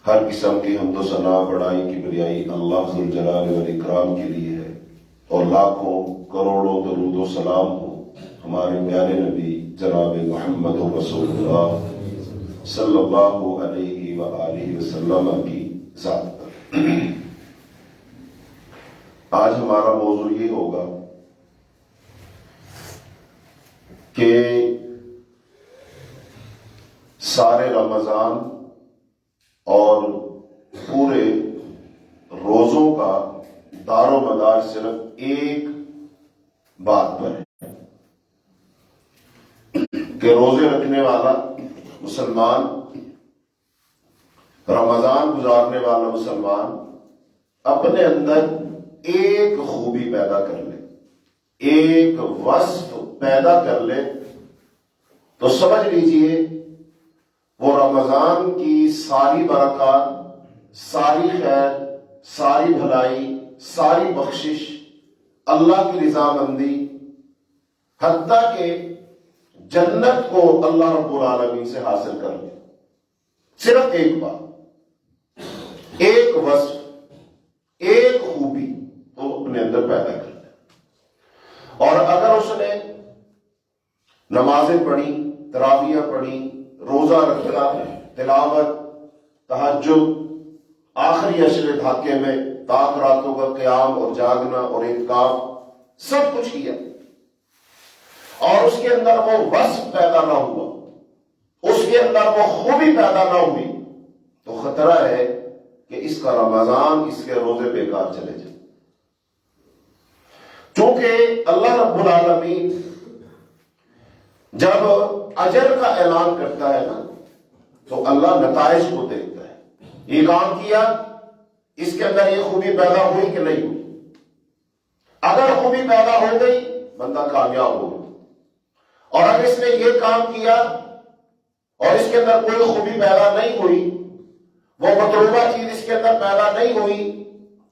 ہر قسم کی حمد و ثنا بڑائی کبریائی اللہ ذوالجلال والاکرام کے لیے ہے، اور لاکھوں کروڑوں درود و سلام ہو ہمارے پیارے نبی جناب محمد رسول اللہ صلی اللہ علیہ وآلہ وسلم کی ذات پر۔ آج ہمارا موضوع یہ ہوگا کہ سارے رمضان اور پورے روزوں کا دار و مدار صرف ایک بات پر ہے کہ روزے رکھنے والا مسلمان، رمضان گزارنے والا مسلمان اپنے اندر ایک خوبی پیدا کر لے، ایک وصف پیدا کر لے، تو سمجھ لیجئے وہ رمضان کی ساری برکات، ساری خیر، ساری بھلائی، ساری بخشش، اللہ کی رضامندی، حتیٰ کہ جنت کو اللہ رب العالمین سے حاصل کر لے۔ صرف ایک بات، ایک وصف، ایک خوبی وہ اپنے اندر پیدا کر لے۔ اور اگر اس نے نمازیں پڑھی، تراویح پڑھی، روزہ رکھا، تلاوت، تہجد، آخری عشر دھاکے میں تاک راتوں کا قیام اور جاگنا اور اعتکاف سب کچھ کیا، اور اس کے اندر وہ وصف پیدا نہ ہوا، اس کے اندر وہ خوبی پیدا نہ ہوئی، تو خطرہ ہے کہ اس کا رمضان، اس کے روزے بیکار چلے جائیں۔ چونکہ اللہ رب العالمین جب اجر کا اعلان کرتا ہے نا، تو اللہ نتائج کو دیکھتا ہے۔ یہ کام کیا، اس کے اندر یہ خوبی پیدا ہوئی کہ نہیں ہوئی۔ اگر خوبی پیدا ہو گئی، بندہ کامیاب ہو گیا، اور اگر اس نے یہ کام کیا اور اس کے اندر کوئی خوبی پیدا نہیں ہوئی، وہ مطلوبہ چیز اس کے اندر پیدا نہیں ہوئی،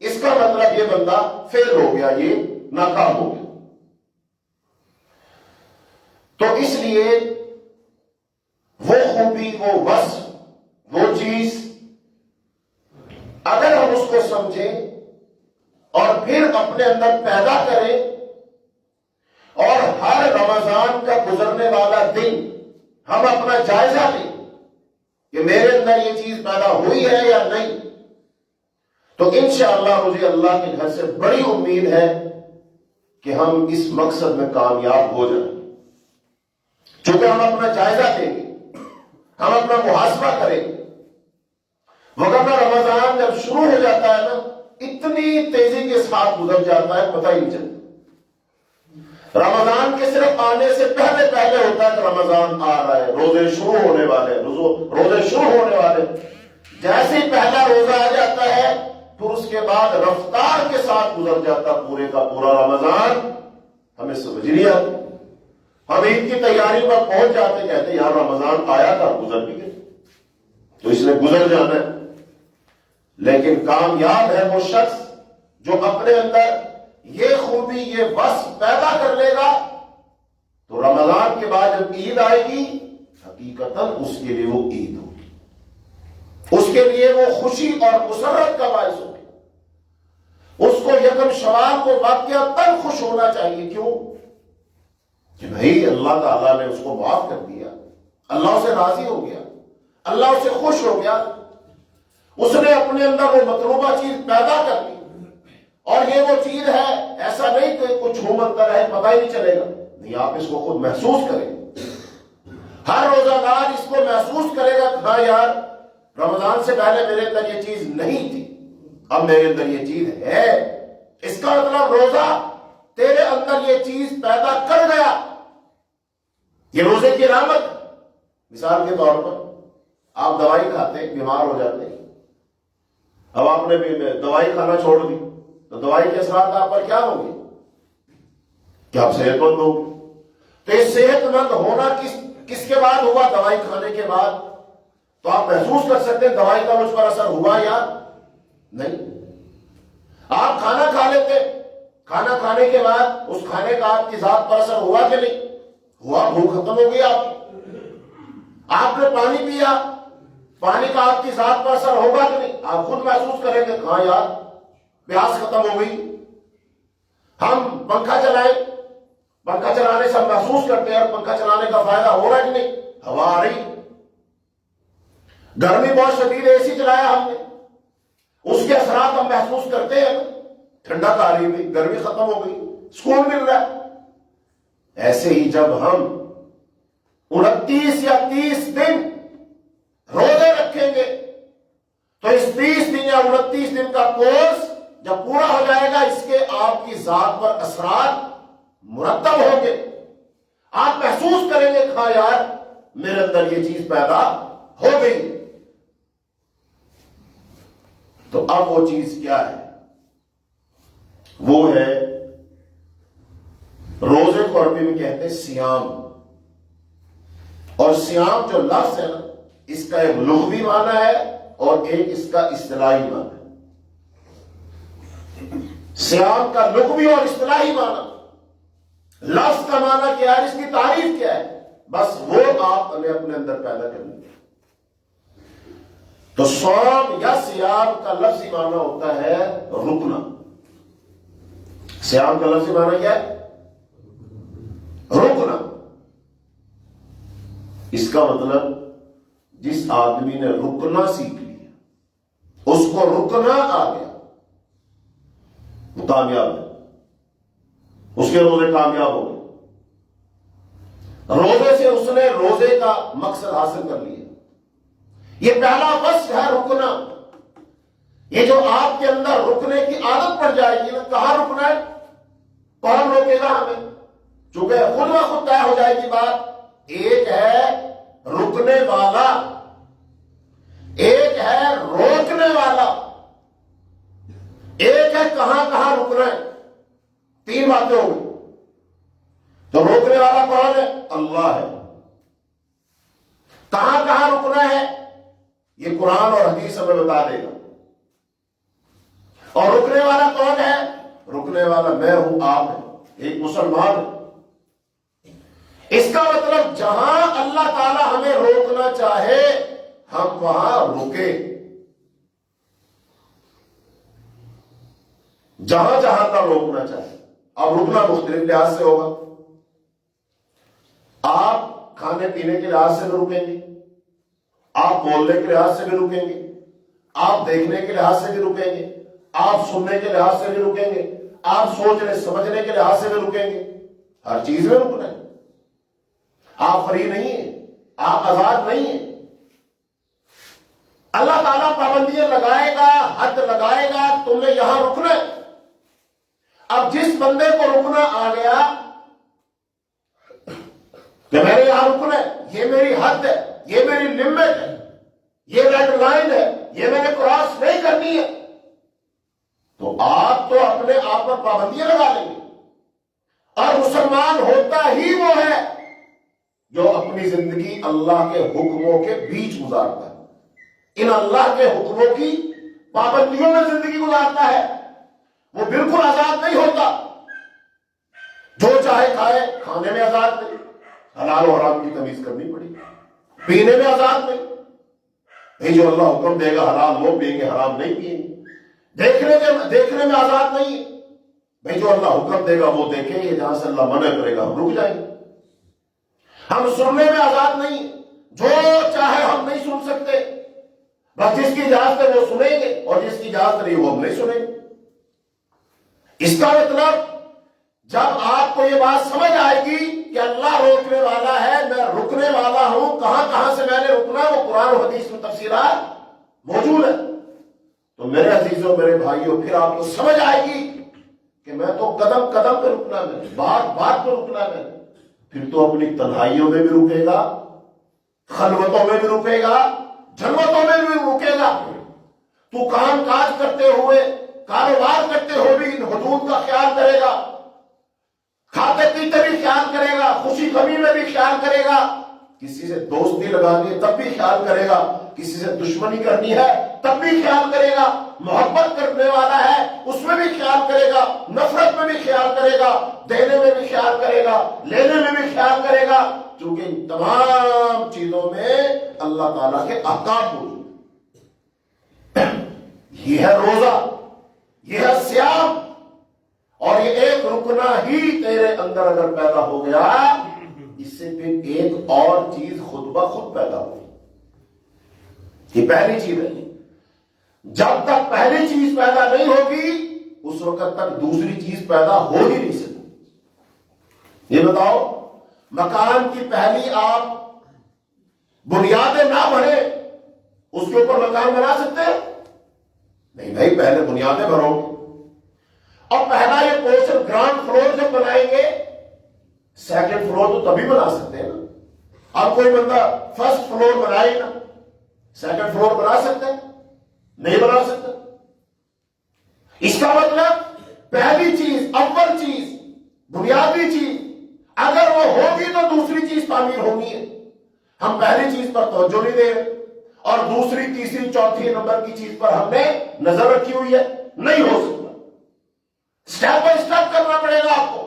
اس کا مطلب یہ بندہ فیل ہو گیا، یہ ناکام ہو گیا۔ تو اس لیے وہ خوبی، وہ وصف، وہ چیز اگر ہم اس کو سمجھیں اور پھر اپنے اندر پیدا کریں، اور ہر رمضان کا گزرنے والا دن ہم اپنا جائزہ لیں کہ میرے اندر یہ چیز پیدا ہوئی ہے یا نہیں، تو انشاءاللہ مجھے اللہ کے گھر سے بڑی امید ہے کہ ہم اس مقصد میں کامیاب ہو جائیں۔ چونکہ ہم اپنا جائزہ لیں گے، ہم اپنا محاسبہ کریں گے۔ وگرنہ رمضان جب شروع ہو جاتا ہے نا، اتنی تیزی کے ساتھ گزر جاتا ہے، پتہ ہی نہیں چلتا۔ رمضان کے صرف آنے سے پہلے پہلے ہوتا ہے کہ رمضان آ رہا ہے، روزے شروع ہونے والے، روزے شروع ہونے والے۔ جیسے ہی پہلا روزہ آ جاتا ہے، پھر اس کے بعد رفتار کے ساتھ گزر جاتا پورے کا پورا رمضان، ہمیں سمجھ نہیں آتی۔ ہم عید کی تیاری پر پہنچ جاتے، کہتے یار رمضان آیا تھا، گزر بھی گیا، تو اس نے گزر جانا ہے۔ لیکن کامیاب ہے وہ شخص جو اپنے اندر یہ خوبی، یہ وصف پیدا کر لے گا، تو رمضان کے بعد جب عید آئے گی، حقیقتاً اس کے لیے وہ عید ہوگی، اس کے لیے وہ خوشی اور مسرت کا باعث ہوگی۔ اس کو یکم شوال کو واقعتاً خوش ہونا چاہیے۔ کیوں؟ کہ بھائی اللہ تعالیٰ نے اس کو معاف کر دیا، اللہ سے راضی ہو گیا، اللہ سے خوش ہو گیا، اس نے اپنے اندر وہ مطلوبہ چیز پیدا کر لی۔ اور یہ وہ چیز ہے، ایسا نہیں کہ کچھ ہومتا رہے پتہ ہی نہیں چلے گا، نہیں، آپ اس کو خود محسوس کریں۔ ہر روزہ دار اس کو محسوس کرے گا کہ ہاں یار رمضان سے پہلے میرے اندر یہ چیز نہیں تھی، اب میرے اندر یہ چیز ہے۔ اس کا مطلب روزہ تیرے اندر یہ چیز پیدا کر گیا۔ یہ روزے کی رحمت۔ مثال کے طور پر آپ دوائی کھاتے، بیمار ہو جاتے، اب آپ نے دوائی کھانا چھوڑ دی، تو دوائی کے اثرات آپ پر کیا ہوں گے؟ کہ آپ صحت مند ہوں گے۔ تو یہ صحت مند ہونا کس کے بعد ہوا؟ دوائی کھانے کے بعد۔ تو آپ محسوس کر سکتے ہیں دوائی کا مجھ پر اثر ہوا یا نہیں۔ آپ کھانا کھا لیتے، کھانا کھانے کے بعد اس کھانے کا آپ کی ذات پر اثر ہوا کہ نہیں ہوا؟ بھوک ختم ہو گئی آپ نے پانی پیا، پانی کا آپ کی ذات پر اثر ہوگا کہ نہیں؟ آپ خود محسوس کریں گے ہاں یار پیاس ختم ہو گئی. ہم پنکھا چلائیں، پنکھا چلانے سے ہم محسوس کرتے ہیں پنکھا چلانے کا فائدہ ہو رہا ہے کہ نہیں؟ ہوا آ رہی. گرمی بہت شدید ہے، اے سی چلایا ہم نے، اس کے اثرات ہم محسوس کرتے ہیں. ٹھنڈا آ رہی ہوئی، گرمی ختم ہو گئی، سکون مل رہا ہے. ایسے ہی جب ہم 29 یا 30 دن روزے رکھیں گے تو اس 30 دن یا 29 دن کا کورس جب پورا ہو جائے گا، اس کے آپ کی ذات پر اثرات مرتب ہوں گے. آپ محسوس کریں گے ہاں یار میرے اندر یہ چیز پیدا ہو گئی. تو اب وہ چیز کیا ہے؟ وہ ہے روزے کو عربی میں کہتے ہیں سیام. اور سیام جو لفظ ہے نا، اس کا ایک لغوی معنی ہے اور ایک اس کا اصطلاحی معنی ہے. سیام کا لغوی اور اصطلاحی معنی، لفظ کا معنی کیا ہے، اس کی تعریف کیا ہے، بس وہ آپ نے اپنے اندر پیدا کرنی ہے. تو صوم یا سیام کا لفظی معنی ہوتا ہے رکنا. سیام کا لفظی معنی کیا ہے؟ رکنا. اس کا مطلب جس آدمی نے رکنا سیکھ لیا، اس کو رکنا آ گیا، وہ کامیاب ہے، اس کے روزے کامیاب ہو گئے. روزے سے اس نے روزے کا مقصد حاصل کر لیا. یہ پہلا وصف ہے رکنا. یہ جو آپ کے اندر رکنے کی عادت پڑ جائے گی نا، کہاں رکنا ہے، کون روکے گا ہمیں؟ چونکہ خود بخود طے ہو جائے گی بات. ایک ہے رکنے والا، ایک ہے روکنے والا، ایک ہے کہاں کہاں رکنا ہے. تین باتیں ہو گئی. تو روکنے والا کون ہے؟ اللہ ہے. کہاں کہاں رکنا ہے یہ قرآن اور حدیث ہمیں بتا دے گا. اور رکنے والا کون ہے؟ رکنے والا میں ہوں، آپ ہیں، ایک مسلمان ہے. اس کا مطلب جہاں اللہ تعالی ہمیں روکنا چاہے ہم وہاں رکے. جہاں جہاں کا روکنا چاہے. اب رکنا مختلف لحاظ سے ہوگا. آپ کھانے پینے کے لحاظ سے بھی رکیں گے، آپ بولنے کے لحاظ سے بھی رکیں گے، آپ دیکھنے کے لحاظ سے بھی رکیں گے، آپ سننے کے لحاظ سے بھی رکیں گے، آپ سوچنے سمجھنے کے لحاظ سے بھی رکیں گے. ہر چیز میں رکنا ہے. آپ فری نہیں ہیں، آپ آزاد نہیں ہیں. اللہ تعالیٰ پابندیاں لگائے گا، حد لگائے گا، تمہیں یہاں رکنا ہے. اب جس بندے کو رکنا آ گیا کہ میں نے یہاں رکنا ہے، یہ میری حد ہے، یہ میری لمٹ ہے، یہ ریڈ لائن ہے، یہ میں نے کراس نہیں کرنی ہے، تو آپ تو اپنے آپ پر پابندیاں لگا لیں گے. اور مسلمان ہوتا ہی وہ ہے جو اپنی زندگی اللہ کے حکموں کے بیچ گزارتا ہے، ان اللہ کے حکموں کی پابندیوں میں زندگی گزارتا ہے. وہ بالکل آزاد نہیں ہوتا. جو چاہے کھائے، کھانے میں آزاد نہیں، حلال و حرام کی تمیز کرنی پڑی. پینے میں آزاد نہیں، نہیں جو اللہ حکم دے گا حلال وہ پییں گے، حرام نہیں پییں گے. دیکھنے میں آزاد نہیں، بھائی جو اللہ حکم دے گا وہ دیکھیں گے، جہاں سے اللہ منع کرے گا ہم رک جائیں گے. ہم سننے میں آزاد نہیں، جو چاہے ہم نہیں سن سکتے، بس جس کی اجازت ہے وہ سنیں گے اور جس کی اجازت نہیں وہ ہم نہیں سنیں گے. اس کا مطلب جب آپ کو یہ بات سمجھ آئے گی کہ اللہ روکنے والا ہے، میں رکنے والا ہوں، کہاں کہاں سے میں نے رکنا ہے وہ قرآن و حدیث میں تفصیلات موجود ہے، تو میرے عزیزوں میرے بھائیوں پھر آپ کو سمجھ آئے گی کہ میں تو قدم قدم پہ رکنا ہے، بات بات پہ رکنا ہے. پھر تو اپنی تنہائیوں میں بھی رکے گا، خلوتوں میں بھی رکے گا، جلوتوں میں بھی رکے گا. تو کام کاج کرتے ہوئے، کاروبار کرتے ہوئے بھی ان حدود کا خیال کرے گا، کھاتے پیتے بھی خیال کرے گا، خوشی غمی میں بھی خیال کرے گا. کسی سے دوستی لگانی ہے تب بھی خیال کرے گا، کسی سے دشمنی کرنی ہے تب بھی خیال کرے گا، محبت کرنے والا ہے اس میں بھی خیال کرے گا، نفرت میں بھی خیال کرے گا، دینے میں بھی خیال کرے گا، لینے میں بھی خیال کرے گا. چونکہ ان تمام چیزوں میں اللہ تعالیٰ کے احکام موجود ہیں۔ یہ ہے روزہ، یہ ہے صیام، اور یہ ایک رکنا ہی تیرے اندر اگر پیدا ہو گیا، اس سے پھر ایک اور چیز خود بخود پیدا ہوگی۔ یہ پہلی چیز ہے۔ جب تک پہلی چیز پیدا نہیں ہوگی اس وقت تک دوسری چیز پیدا ہو ہی نہیں سکتی۔ یہ بتاؤ، مکان کی پہلی آپ بنیادیں نہ بھرے اس کے اوپر مکان بنا سکتے ہیں؟ نہیں بھائی، پہلے بنیادیں بھرو گے، اور پہلا یہ پورشن گراؤنڈ فلور جب بنائیں گے سیکنڈ فلور تو تبھی بنا سکتے ہیں نا۔ اب کوئی بندہ فرسٹ فلور بنائے نا، سیکنڈ فلور بنا سکتے ہیں؟ نہیں بنا سکتا۔ اس کا مطلب پہلی چیز، اول چیز، بنیادی چیز اگر وہ ہوگی تو دوسری چیز تعمیر ہونی ہے۔ ہم پہلی چیز پر توجہ نہیں دے رہے اور دوسری تیسری چوتھی نمبر کی چیز پر ہم نے نظر رکھی ہوئی ہے، نہیں ہو سکتا۔ سٹیپ بائی سٹیپ کرنا پڑے گا آپ کو۔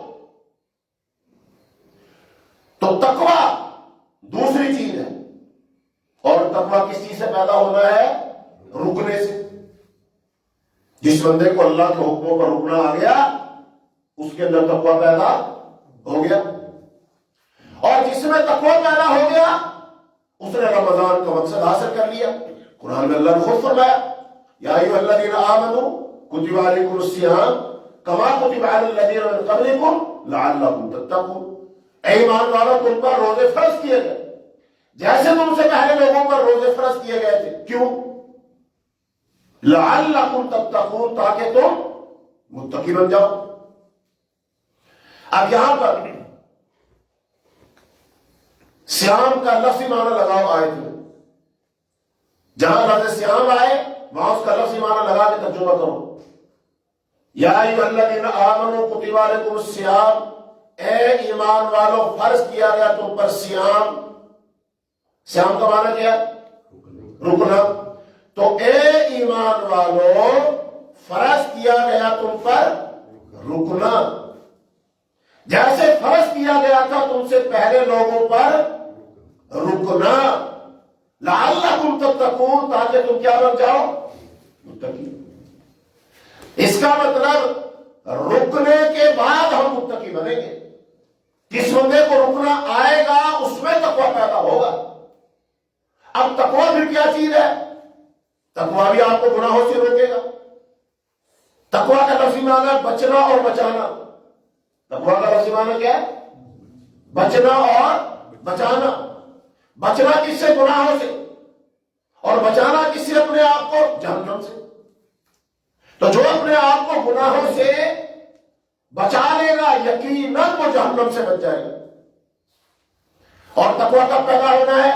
تو تقویٰ دوسری چیز ہے، اور تقویٰ کس چیز سے پیدا ہونا ہے؟ رکنے سے۔ جس بندے کو اللہ کے حکموں پر رکنا آ گیا اس کے اندر تقویٰ پیدا ہو گیا، اور جس میں تقویٰ پیدا ہو گیا اس نے رمضان کا مقصد حاصل کر لیا۔ قرآن میں اللہ نے خود فرمایا، یا ایھا الذین آمنوا کتب علیکم الصیام کما کتب علی الذین من قبلکم لعلکم تتقون۔ اے ایمان والو، تم پر روزے فرض کیے گئے جیسے تم سے پہلے لوگوں پر روزے فرض کیے گئے تھے۔ کیوں؟ لعلکم تتقون، تاکہ تم متقی بن جاؤ۔ اب یہاں پر صیام کا لفظی معنی لگاؤ آیت میں، جہاں لفظ صیام آئے وہاں اس کا لفظی معنی لگا کے ترجمہ کرو۔ یا ایھا الذین آمنوا کتب علیکم الصیام، اے ایمان والو فرض کیا گیا تم پر صیام۔ صیام کا معنی کیا ہے؟ رکنا۔ تو اے ایمان والو فرض کیا گیا تم پر رکنا، جیسے فرض کیا گیا تھا تم سے پہلے لوگوں پر رکنا، لعلکم تتقون، تاکہ تم کیا بن جاؤ؟ متقی۔ اس کا مطلب رکنے کے بعد ہم متقی بنیں گے۔ جس بندے کو رکنا آئے گا اس میں تقویٰ پیدا ہوگا۔ اب تقویٰ پھر کیا چیز ہے؟ تقویٰ بھی آپ کو گناہوں سے روکے گا۔ تقویٰ کا لفظی معنی ہے بچنا اور بچانا۔ تقویٰ کا لفظی معنی کیا ہے؟ بچنا اور بچانا۔ بچنا کس سے؟ گناہوں سے، اور بچانا کس سے؟ اپنے آپ کو جہنم سے۔ تو جو اپنے آپ کو گناہوں سے بچا لے گا یقیناً وہ جہنم سے بچ جائے گا۔ اور تقویٰ کب پیدا ہونا ہے؟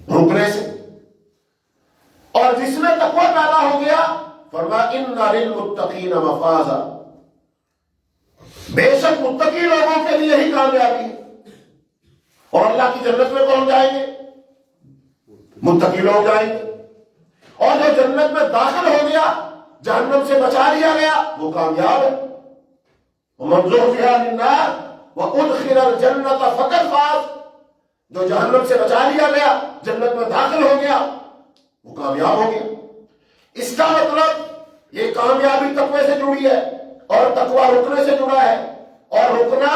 رکنے سے۔ اور جس میں تقویٰ پیدا ہو گیا فرمایا ان للمتقین مفازا، بے شک متقی لوگوں کے لیے ہی کامیابی ہے۔ اور اللہ کی جنت میں کون جائیں گے؟ متقی لوگ جائیں گے۔ اور جو جنت میں داخل ہو گیا، جہنم سے بچا لیا گیا، وہ کامیاب ہے۔ ومن زحزح عن النار وادخل الجنۃ فقد فاز، جو جہنم سے بچا لیا گیا، جنت میں داخل ہو گیا، وہ کامیاب ہو گیا۔ اس کا مطلب یہ کامیابی تقوی سے جڑی ہے، اور تقوی رکنے سے جڑا ہے، اور رکنا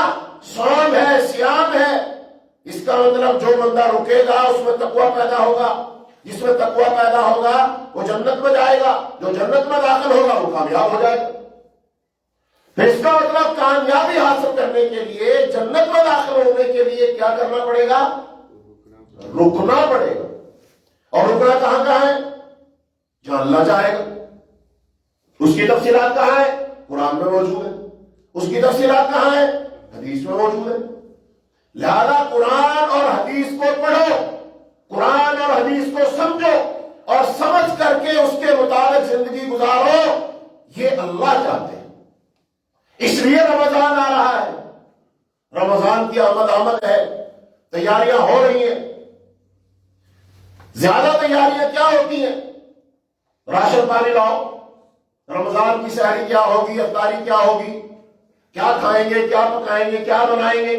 صوم ہے، صیام ہے۔ اس کا مطلب جو بندہ رکے گا اس میں تقوی پیدا ہوگا، جس میں تقوی پیدا ہوگا وہ جنت میں جائے گا، جو جنت میں داخل ہوگا وہ کامیاب ہو جائے گا۔ پھر اس کا مطلب کامیابی حاصل کرنے کے لیے، جنت میں داخل ہونے کے لیے کیا کرنا پڑے گا؟ رکنا پڑے گا۔ اور رکنا کہاں کہاں ہے؟ جہاں اللہ چاہے گا۔ اس کی تفصیلات کہاں ہے؟ قرآن میں موجود ہے۔ اس کی تفصیلات کہاں ہے؟ حدیث میں موجود ہے۔ لہذا قرآن اور حدیث کو پڑھو، قرآن اور حدیث کو سمجھو، اور سمجھ کر کے اس کے مطابق زندگی گزارو۔ یہ اللہ چاہتے ہیں، اس لیے رمضان آ رہا ہے، رمضان کی آمد ہے، تیاریاں ہو رہی ہیں۔ زیادہ تیاریاں کیا ہوتی ہیں؟ راشن پانی لاؤ، رمضان کی سحری کیا ہوگی، افطاری کیا ہوگی، کیا کھائیں گے، کیا پکائیں گے، کیا بنائیں گے،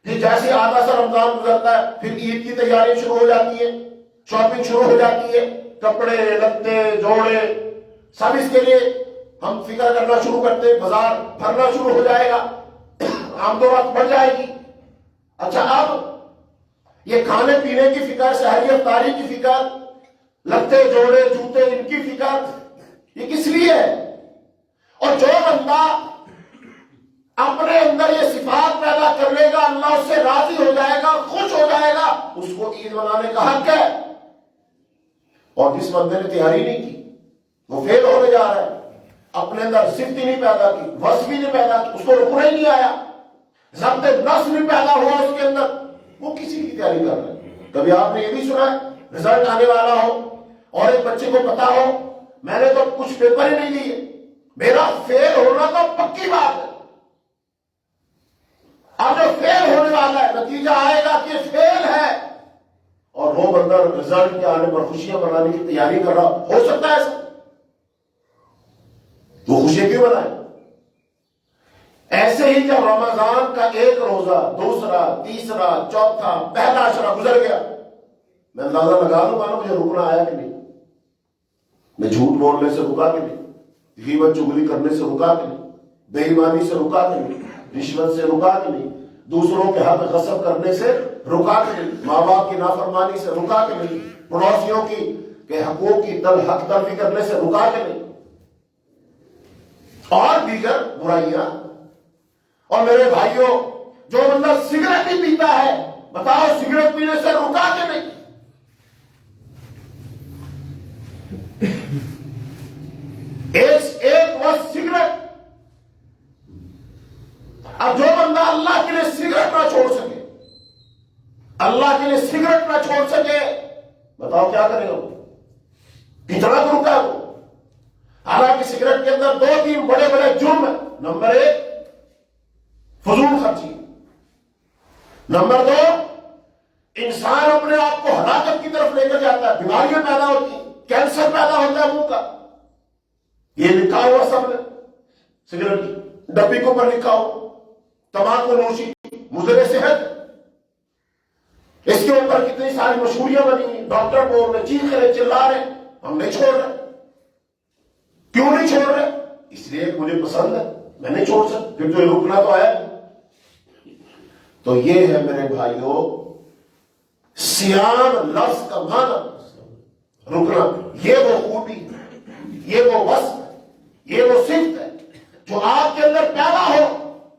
پھر جیسے آدھا سا رمضان گزرتا ہے پھر عید کی تیاری شروع ہو جاتی ہے، شاپنگ شروع ہو جاتی ہے، کپڑے لتے جوڑے سب اس کے لیے ہم فکر کرنا شروع کرتے ہیں، بازار بھرنا شروع ہو جائے گا، آمد و رفت بڑھ جائے گی۔ اچھا اب یہ کھانے پینے کی فکر، سحری افطاری کی فکر، لتے جوڑے جوتے ان کی فکر، یہ کس لیے ہے؟ اور جو بندہ اپنے اندر یہ صفات پیدا کر لے گا اللہ اس سے راضی ہو جائے گا، خوش ہو جائے گا، اس کو عید منانے کا حق ہے۔ اور جس بندے نے تیاری نہیں کی وہ فیل ہونے جا رہا ہے، اپنے اندر صفت ہی نہیں پیدا کی، وصف ہی نہیں پیدا کی، اس کو رکنا ہی نہیں آیا، ضبط نفس نہیں پیدا ہوا اس کے اندر، وہ کسی کی تیاری کر رہا ہے۔ کبھی آپ نے یہ بھی سنا ہے رزلٹ آنے والا ہو اور ایک بچے کو پتا ہو میں نے تو کچھ پیپر ہی نہیں لیے، میرا فیل ہونا تو پکی بات ہے، اب جو فیل ہونے والا ہے نتیجہ آئے گا کہ فیل ہے، اور وہ بندہ رزلٹ کے آنے پر خوشیاں منانے کی تیاری کر رہا ہو سکتا ہے ایسا؟ وہ خوشیاں کیوں منائے؟ ایسے ہی جب رمضان کا ایک روزہ، دوسرا، تیسرا، چوتھا، پہلا عشرہ گزر گیا، میں اندازہ لگا لوں گا نا مجھے رکنا آیا کہ نہیں، میں جھوٹ بولنے سے رکا کہ نہیں، غیبت چغلی کرنے سے رکا کہ نہیں، بے ایمانی سے رکا کہ نہیں، رشوت سے رکا کہ نہیں، دوسروں کے حق غصب کرنے سے رکا کہ نہیں، ماں باپ کی نافرمانی سے رکا کہ نہیں، پڑوسیوں کے حقوق کی حق تلفی کرنے سے رکا کہ نہیں، اور دیگر برائیاں۔ اور میرے بھائیوں جو بندہ سگریٹ ہی پیتا ہے بتاؤ سگریٹ پینے سے رکا کہ نہیں؟ ایک وقت سگریٹ، اب جو بندہ اللہ کے لیے سگریٹ نہ چھوڑ سکے، اللہ کے لیے سگریٹ نہ چھوڑ سکے، بتاؤ کیا کرے گا؟ کتنا تو رکا وہ؟ حالانکہ سگریٹ کے اندر 2-3 بڑے بڑے جرم ہیں۔ نمبر 1 فضول خرچی، نمبر 2 انسان اپنے آپ کو ہلاکت کی طرف لے کر جاتا ہے، بیماریاں پیدا ہوتی ہیں، کینسر پیدا ہوتا ہے منہ کا، یہ لکھا ہوا سب نے، سگریٹ کی ڈبی کے اوپر لکھا ہو تمباکو نوشی مضر صحت، اس کے اوپر کتنی ساری مشہوریاں بنی ہیں، ڈاکٹر بول رہے، چیخ رہے، چلا رہے، ہم نہیں چھوڑ رہے۔ کیوں نہیں چھوڑ رہے؟ اس لیے کہ مجھے پسند ہے، میں نہیں چھوڑ سکتا، پھر تو رکنا تو آیا۔ تو یہ ہے میرے بھائیوں سیام لفظ کا معنی رکنا، یہ وہ خوبی، یہ وہ وصف، یہ وہ صفت ہے جو آپ کے اندر پیدا ہو،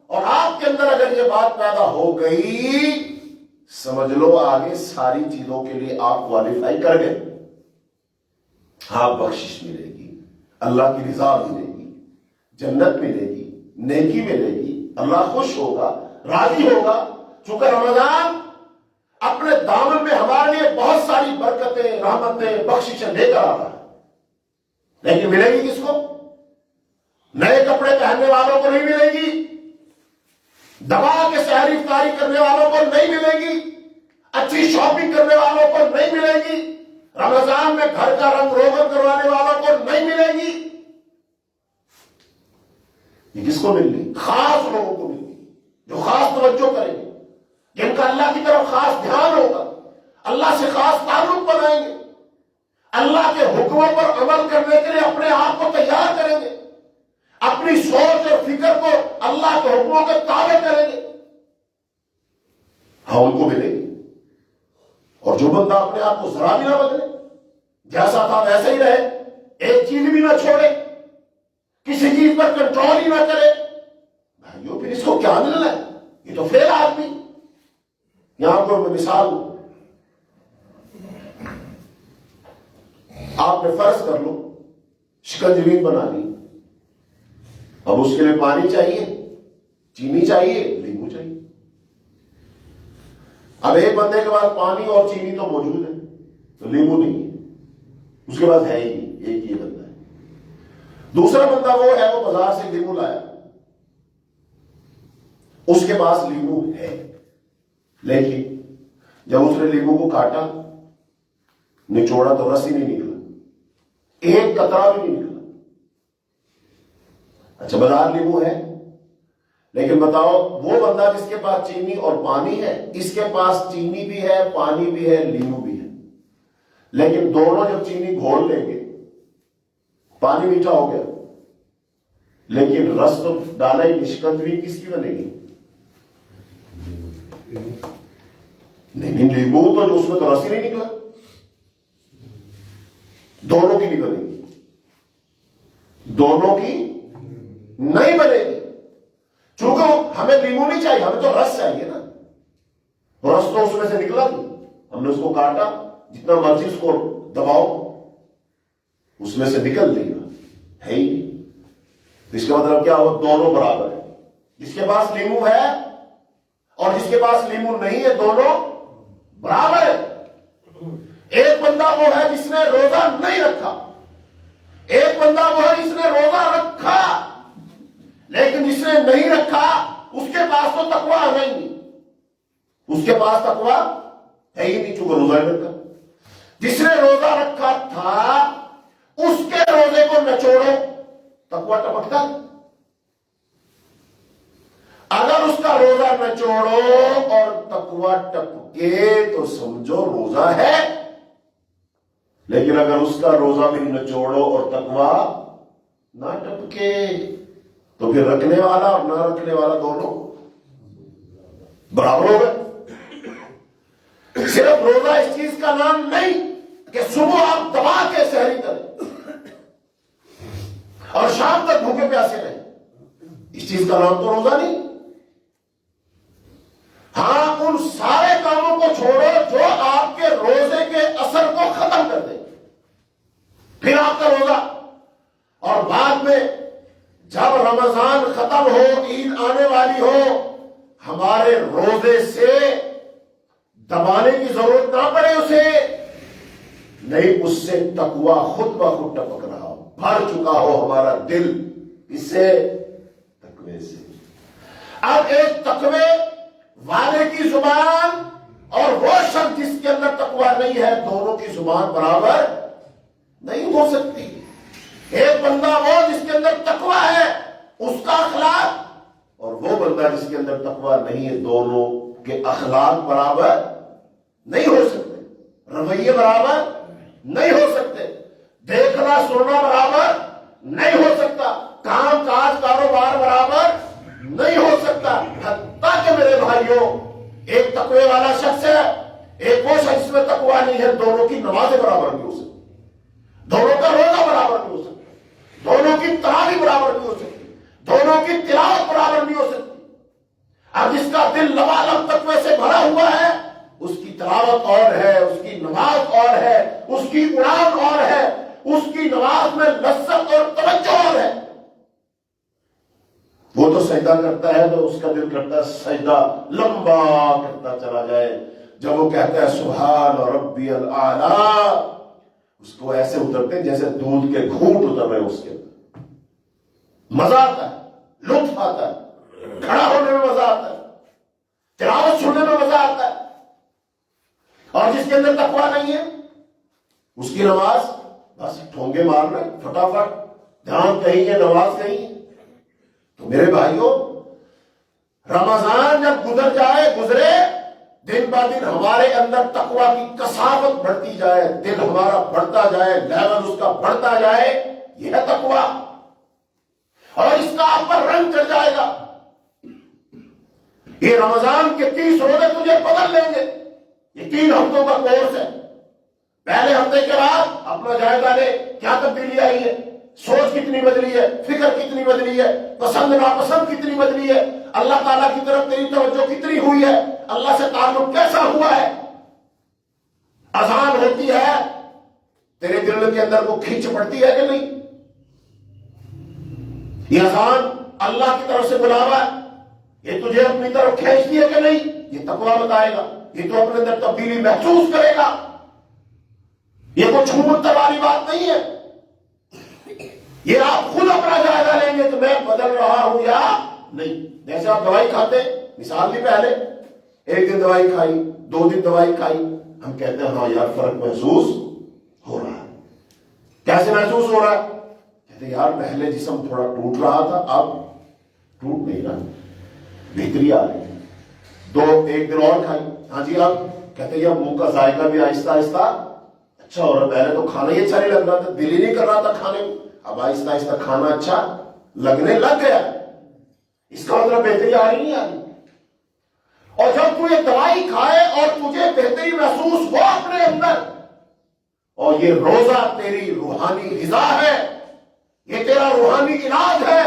اور آپ کے اندر اگر یہ بات پیدا ہو گئی سمجھ لو آگے ساری چیزوں کے لیے آپ کوالیفائی کر گئے، ہاں بخشش ملے گی، اللہ کی رضا ملے گی، جنت ملے گی، نیکی ملے گی، اللہ خوش ہوگا، راضی ہوگا۔ چونکہ رمضان اپنے دامن میں ہمارے لیے بہت ساری برکتیں، رحمتیں، بخششیں لے کر آ رہا ہے، لیکن ملے گی کس کو؟ نئے کپڑے پہننے والوں کو نہیں ملے گی، دبا کے سحری افطاری کرنے والوں کو نہیں ملے گی، اچھی شاپنگ کرنے والوں کو نہیں ملے گی، رمضان میں گھر کا رنگ روغن کروانے والوں کو نہیں ملے گی۔ یہ کس کو مل گی؟ خاص لوگوں کو مل گی جو خاص توجہ کریں گے، جن کا اللہ کی طرف خاص دھیان ہوگا، اللہ سے خاص تعلق بنائیں گے، اللہ کے حکموں پر عمل کرنے کے لیے اپنے آپ کو تیار کریں گے، اپنی سوچ اور فکر کو اللہ کے حکموں کے تابع کریں گے، ہاں ان کو ملے گی۔ اور جو بندہ اپنے آپ کو ذرا بھی نہ بدلے، جیسا تھا ویسا ہی رہے، ایک چیز بھی نہ چھوڑے، کسی چیز پر کنٹرول ہی نہ کرے، بھائیو پھر اس کو کیا ملنا ہے؟ یہ تو فیل آدمی۔ یہاں پر میں مثال ہوں، آپ نے فرض کر لو شکنجی بنا لی، اب اس کے لیے پانی چاہیے، چینی چاہیے، لیمو چاہیے۔ اب ایک بندے کے پاس پانی اور چینی تو موجود ہے تو لیمو نہیں ہے، اس کے پاس ہے ہی نہیں، ایک یہ بندہ ہے۔ دوسرا بندہ وہ ہے وہ بازار سے لیمو لایا، اس کے پاس لیمو ہے، لیکن جب اس نے لیمو کو کاٹا نچوڑا تو رس ہی نہیں نکلا، ایک قطرہ بھی نہیں نکلا۔ اچھا بازار لیمو ہے، لیکن بتاؤ وہ بندہ جس کے پاس چینی اور پانی ہے، اس کے پاس چینی بھی ہے، پانی بھی ہے، لیمو بھی ہے، لیکن دونوں جب چینی گھول لیں گے پانی میٹھا ہو گیا، لیکن رس تو ڈالا ہی، شکنجی کس کی بنے گی؟ نہیں، لیمو تو جو اس میں تو رس ہی نہیں نکلا، دونوں کی نہیں بنے گی، دونوں کی نہیں بنے گی، چونکہ ہمیں لیمو نہیں چاہیے، ہمیں تو رس چاہیے نا، رس تو اس میں سے نکلا نہیں، ہم نے اس کو کاٹا، جتنا مرضی اس کو دباؤ اس میں سے نکل دے گا، ہے ہی نہیں۔ اس کا مطلب کیا ہو؟ دونوں برابر ہے، جس کے پاس لیمو ہے اور جس کے پاس لیمو نہیں ہے دونوں برابر ہے۔ ایک بندہ وہ ہے جس نے روزہ نہیں رکھا، ایک بندہ وہ ہے جس نے روزہ رکھا، لیکن جس نے نہیں رکھا اس کے پاس تو تقویٰ نہیں، اس کے پاس تقویٰ ہے ہی نہیں، چونکہ روزہ نہیں رکھا۔ جس نے روزہ رکھا تھا اس کے روزے کو نچوڑو، تقویٰ ٹپکتا ہے؟ اگر اس کا روزہ نچوڑو اور تقویٰ ٹپکے تو سمجھو روزہ ہے، لیکن اگر اس کا روزہ بھی نچوڑو اور تقویٰ نہ ٹپکے تو پھر رکھنے والا اور نہ رکھنے والا دونوں برابر ہو گئے۔ صرف روزہ اس چیز کا نام نہیں کہ صبح آپ دبا کے سحری کریں اور شام تک بھوکے پیاسے رہیں، اس چیز کا نام تو روزہ نہیں۔ ہاں، ان سارے کاموں کو چھوڑو جو آپ کے روزے کے اثر کو ختم کر دیں، پھر آپ کا روزہ۔ اور بعد میں جب رمضان ختم ہو، عید آنے والی ہو، ہمارے روزے سے دبانے کی ضرورت نہ پڑے اسے، نہیں، اس سے تقویٰ خود بخود ٹپک رہا ہو، بھر چکا ہو ہمارا دل اس سے، تقوی سے۔ اب ایک تقوی والے کی زبان اور وہ شخص جس کے اندر تقویٰ نہیں ہے، دونوں کی زبان برابر نہیں ہو سکتی۔ ایک بندہ وہ جس کے اندر تقویٰ ہے، اس کا اخلاق، اور وہ بندہ جس کے اندر تقویٰ نہیں ہے، دونوں کے اخلاق برابر نہیں ہو سکتے، رویے برابر نہیں ہو سکتے، دیکھنا سننا برابر نہیں ہو سکتا، کام کاج کاروبار برابر نہیں ہو سکتا۔ حتیٰ کہ میرے بھائیوں، ایک تقوی والا شخص ہے، ایک وہ شخص میں تقویٰ نہیں ہے، دونوں کی نمازیں برابر نہیں ہو سکتی، دونوں کا روزہ برابر نہیں ہو سکتا، دونوں کی تراویح برابر نہیں ہو سکتی، دونوں کی تلاوت برابر نہیں ہو سکتی۔ اب جس کا دل لبالب تقوی سے بھرا ہوا ہے، اس کی تلاوت اور ہے، اس کی نماز اور ہے، اس کی اڑان اور ہے، اس کی نماز میں لذت اور توجہ اور ہے۔ وہ تو سجدہ کرتا ہے تو اس کا دل کرتا ہے سجدہ لمبا کرتا چلا جائے، جب وہ کہتا ہے سبحان ربی الاعلیٰ، اس کو ایسے اترتے ہیں جیسے دودھ کے گھونٹ اتر رہے اس کے اندر، مزہ آتا ہے، لطف آتا ہے، کھڑا ہونے میں مزہ آتا ہے، تلاوت سننے میں مزہ آتا ہے۔ اور جس کے اندر تقویٰ نہیں ہے، اس کی نماز بس ٹھونگے مار رہے، فٹافٹ، دھیان کہیں ہے، نماز کہیں ہے۔ تو میرے بھائیوں، رمضان جب گزرے، دن با دن ہمارے اندر تقویٰ کی کثافت بڑھتی جائے، دل ہمارا بڑھتا جائے، لیول اس کا بڑھتا جائے، یہ ہے تقویٰ، اور اس کا آپ پر رنگ چڑھ جائے گا۔ یہ رمضان کے 30 روزے تجھے بدل لیں گے، یہ 3 ہفتوں کا کورس ہے۔ پہلے ہفتے کے بعد اپنا جائزہ لے، کیا تبدیلی آئی ہے، سوچ کتنی بدلی ہے، فکر کتنی بدلی ہے، پسند ناپسند کتنی بدلی ہے، اللہ تعالیٰ کی طرف تیری توجہ کتنی ہوئی ہے، اللہ سے تعلق کیسا ہوا ہے۔ اذان ہوتی ہے، تیرے دل کے اندر وہ کھینچ پڑتی ہے کہ نہیں؟ یہ اذان اللہ کی طرف سے بلاوا ہے، یہ تجھے اپنی طرف کھینچتی ہے کہ نہیں؟ یہ تقویٰ بتائے گا، یہ تو اپنے اندر تبدیلی محسوس کرے گا۔ یہ کوئی چھومنتر والی بات نہیں ہے، یہ آپ خود اپنا جائزہ لیں گے تو میں بدل رہا ہوں یا نہیں۔ جیسے آپ دوائی کھاتے، مثال بھی پہلے ایک دن دوائی کھائی، 2 دن دوائی کھائی، ہم کہتے ہیں ہاں یار فرق محسوس ہو رہا ہے۔ کیسے محسوس ہو رہا ہے؟ کہتے ہیں یار پہلے جسم تھوڑا ٹوٹ رہا تھا، اب ٹوٹ نہیں رہا۔ بہتری آ رہی ہے. ایک دن اور کھائی, ہاں جی آپ کہتے ہیں منہ کا ذائقہ بھی آہستہ آہستہ اچھا ہو رہا. پہلے تو کھانا ہی اچھا نہیں لگ رہا تھا, دل ہی نہیں کر رہا تھا کھانے کو, اب آہستہ آہستہ کھانا اچھا لگنے لگ گیا. اس کا مطلب بہتری آ رہی نہیں آ رہی. اور جب تو یہ دوائی کھائے اور تجھے بہتری محسوس ہو اپنے اندر, اور یہ روزہ تیری روحانی غذا ہے, یہ تیرا روحانی علاج ہے,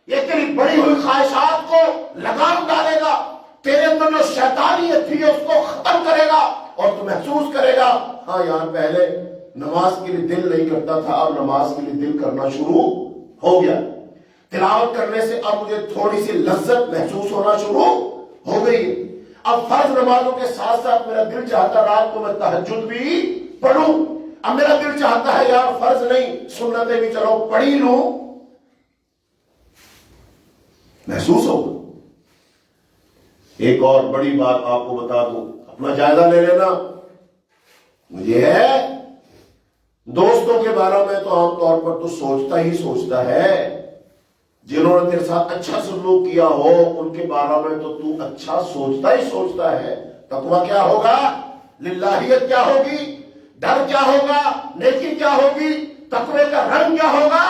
یہ تیری بڑی ہوئی خواہشات کو لگام ڈالے گا, تیرے اندر جو شیطانیت تھی اس کو ختم کرے گا, اور تو محسوس کرے گا ہاں یار پہلے نماز کے لیے دل نہیں کرتا تھا, اب نماز کے لیے دل کرنا شروع ہو گیا. تلاوت کرنے سے اب مجھے تھوڑی سی لذت محسوس ہونا شروع ہو گئی. اب فرض نمازوں کے ساتھ ساتھ میرا دل چاہتا رات کو میں تہجد بھی پڑھوں. اب میرا دل چاہتا ہے یار فرض نہیں سنتیں بھی چلو پڑھی لوں. محسوس ہوگا. ایک اور بڑی بات آپ کو بتا دوں, اپنا جائزہ لے لینا. مجھے ہے دوستوں کے بارے میں تو عام طور پر تو سوچتا ہی سوچتا ہے, جنہوں نے تیرے ساتھ اچھا سلوک کیا ہو ان کے بارے میں تو اچھا سوچتا ہی سوچتا ہے. تقویٰ کیا ہوگا, للہیت کیا ہوگی, ڈر کیا ہوگا, نیکی کیا ہوگی, تقوی کا رنگ کیا ہوگا,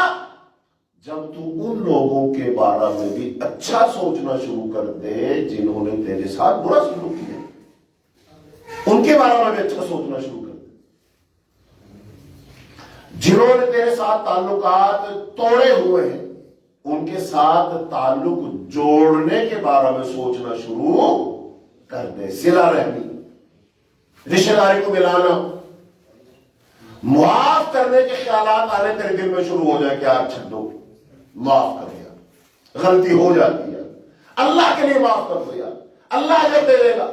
جب تو ان لوگوں کے بارے میں بھی اچھا سوچنا شروع کر دے جنہوں نے تیرے ساتھ برا سلوک کیا, ان کے بارے میں بھی اچھا سوچنا شروع کر دے. جنہوں نے تیرے ساتھ تعلقات توڑے ہوئے ہیں ان کے ساتھ تعلق جوڑنے کے بارے میں سوچنا شروع کر دے. صلہ رحمی, رشتہ داری کو ملانا, معاف کرنے کے خیالات آنے تیرے دل میں شروع ہو جائے کہ یار چھڈ دو, معاف کر دیا, غلطی ہو جاتی ہے, اللہ کے لیے معاف کر دو یار, اللہ جب دے دے گا.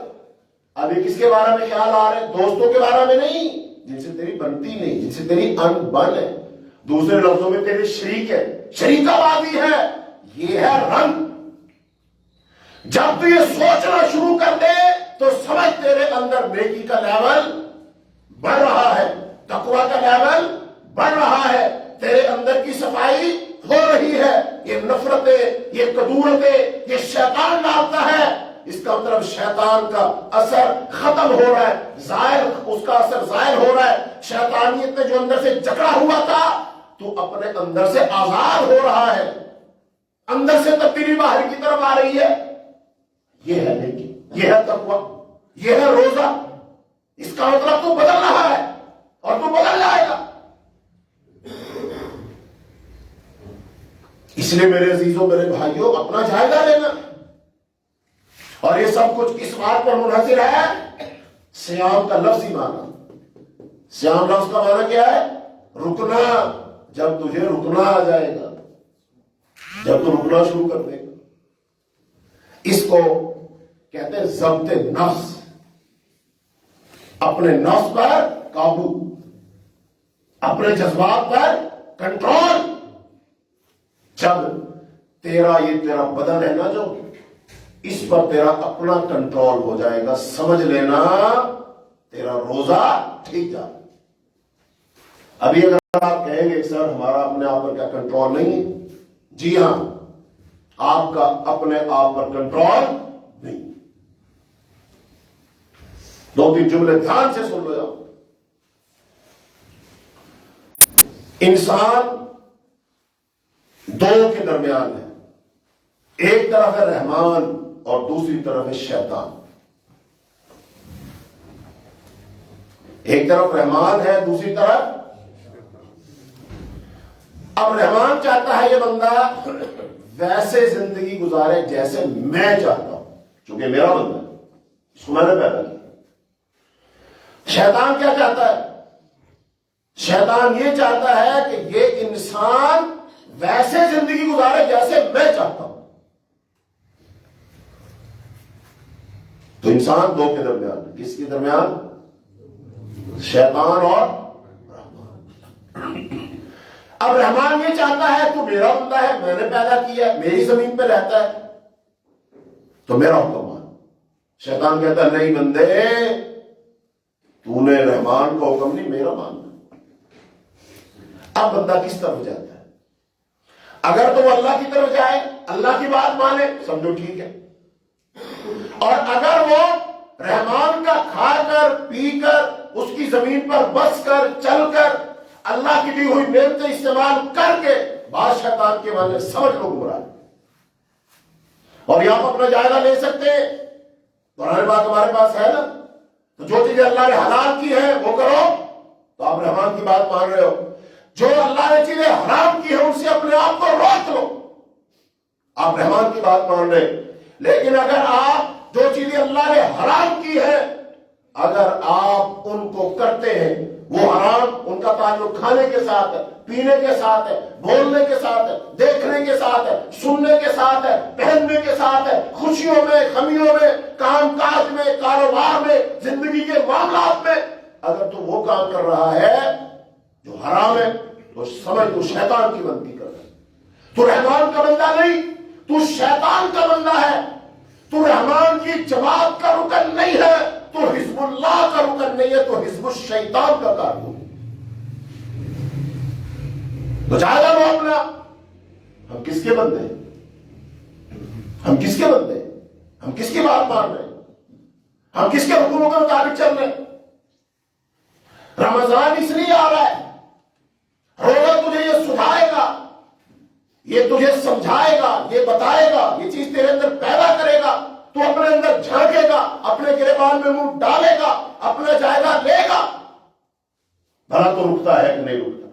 ابھی کس کے بارے میں خیال آ رہے ہیں, دوستوں کے بارے میں نہیں جن سے تیری بنتی نہیں, جن سے تیری ان بن ہے, دوسرے لفظوں میں تیرے شریک ہے, شریک آبادی ہے. یہ ہے رنگ. جب تو یہ سوچنا شروع کر دے تو سمجھ تیرے اندر نیکی کا لیول بڑھ رہا ہے, تقویٰ کا لیول بڑھ رہا ہے, تیرے اندر کی صفائی ہو رہی ہے. یہ نفرتیں, یہ کدورتیں, یہ شیطان ڈالتا ہے, اس کا مطلب شیطان کا اثر ختم ہو رہا ہے, ظاہر اس کا اثر ظاہر ہو رہا ہے. شیطانیت نے جو اندر سے جکڑا ہوا تھا تو اپنے اندر سے آزاد ہو رہا ہے, اندر سے تبدیلی باہر کی طرف آ رہی ہے. یہ ہے نیکی, یہ ہے تقویٰ, یہ ہے روزہ. اس کا مطلب تو بدل رہا ہے اور تو بدل جائے گا. اس لیے میرے عزیزوں, میرے بھائیوں, اپنا جائزہ لینا. اور یہ سب کچھ کس بات پر منحصر ہے, صیام کا لفظی معنی. صیام لفظ کا معنی کیا ہے, رکنا. جب تجھے رکنا آ جائے گا, جب تو رکنا شروع کر دے گا. اس کو کہتے ہیں ضبط نفس, اپنے نفس پر قابو, اپنے جذبات پر کنٹرول. جب تیرا بدن ہے نا جو, اس پر تیرا اپنا کنٹرول ہو جائے گا, سمجھ لینا تیرا روزہ ٹھیک جا. ابھی اگر آپ کہیں گے سر ہمارا اپنے آپ پر کیا کنٹرول نہیں ہے, جی ہاں, آپ کا اپنے آپ پر کنٹرول نہیں. دو تین جملے دھیان سے سن لو جاؤ. انسان دو کے درمیان ہے, ایک طرف ہے رحمان اور دوسری طرف ہے شیطان. ایک طرف رحمان ہے, دوسری طرف. اب رحمان چاہتا ہے یہ بندہ ویسے زندگی گزارے جیسے میں چاہتا ہوں, چونکہ میرا بندہ ہے, اس کو میں نے پیدا کیا. شیطان کیا چاہتا ہے, شیطان یہ چاہتا ہے کہ یہ انسان ویسے زندگی گزارے جیسے میں چاہتا ہوں. تو انسان دو کے درمیان, کس کے درمیان, شیطان اور رحمان. اب رحمان یہ چاہتا ہے تو میرا بندہ ہے, میں نے پیدا کیا ہے, میری زمین پہ رہتا ہے, تو میرا حکم مان. شیطان کہتا ہے نہیں بندے, تو نے رحمان کا حکم نہیں میرا ماننا. اب بندہ کس طرف جاتا ہے, اگر تو وہ اللہ کی طرف جائے, اللہ کی بات مانے, سمجھو ٹھیک ہے, اور اگر وہ رحمان کا کھا کر پی کر اس کی زمین پر بس کر چل کر اللہ کی دی ہوئی نعمتیں استعمال کر کے بعض شیطان کے والے سمجھ لو گمراہ، اور یہاں پر اپنا جائزہ لے سکتے ہیں۔ قرآن بات ہمارے پاس ہے نا، تو جو چیزیں اللہ نے حلال کی ہے وہ کرو تو آپ رحمان کی بات مان رہے ہو، جو اللہ نے چیزیں حرام کی ہیں ان سے اپنے آپ کو روک لو، آپ رحمان کی بات مان رہے۔ لیکن اگر آپ جو چیزیں اللہ نے حرام کی ہے اگر آپ ان کو کرتے ہیں، وہ حرام ان کا تعلق کھانے کے ساتھ ہے، پینے کے ساتھ ہے، بولنے کے ساتھ ہے، دیکھنے کے ساتھ ہے، سننے کے ساتھ ہے، پہننے کے ساتھ ہے، خوشیوں میں، غمیوں میں، کام کاج میں، کاروبار میں، زندگی کے معاملات میں اگر تو وہ کام کر رہا ہے جو حرام ہے تو سمجھ تو شیطان کی بندی کر رہا ہے، تو رحمان کا بندہ نہیں، تو شیطان کا بندہ ہے، تو رحمان کی جماعت کا رکن نہیں ہے، تو حزب اللہ کا رکن نہیں ہے، تو حزب الشیطان کا کارکن ہے۔ تو جائزہ لو اپنا، ہم کس کے بندے ہیں؟ ہم کس کے بندے ہیں؟ ہم کس کی بات مان رہے ہیں؟ ہم کس کے حکموں کے مطابق چل رہے ہیں؟ رمضان اس لیے آ رہا ہے، روزہ تجھے یہ سکھائے گا، یہ تجھے سمجھائے گا، یہ بتائے گا، یہ چیز تیرے اندر پیدا کرے گا، تو اپنے اندر جھانکے گا، اپنے گریبان میں منہ ڈالے گا، اپنا جائزہ لے گا، بھلا تو رکتا ہے کہ نہیں رکتا۔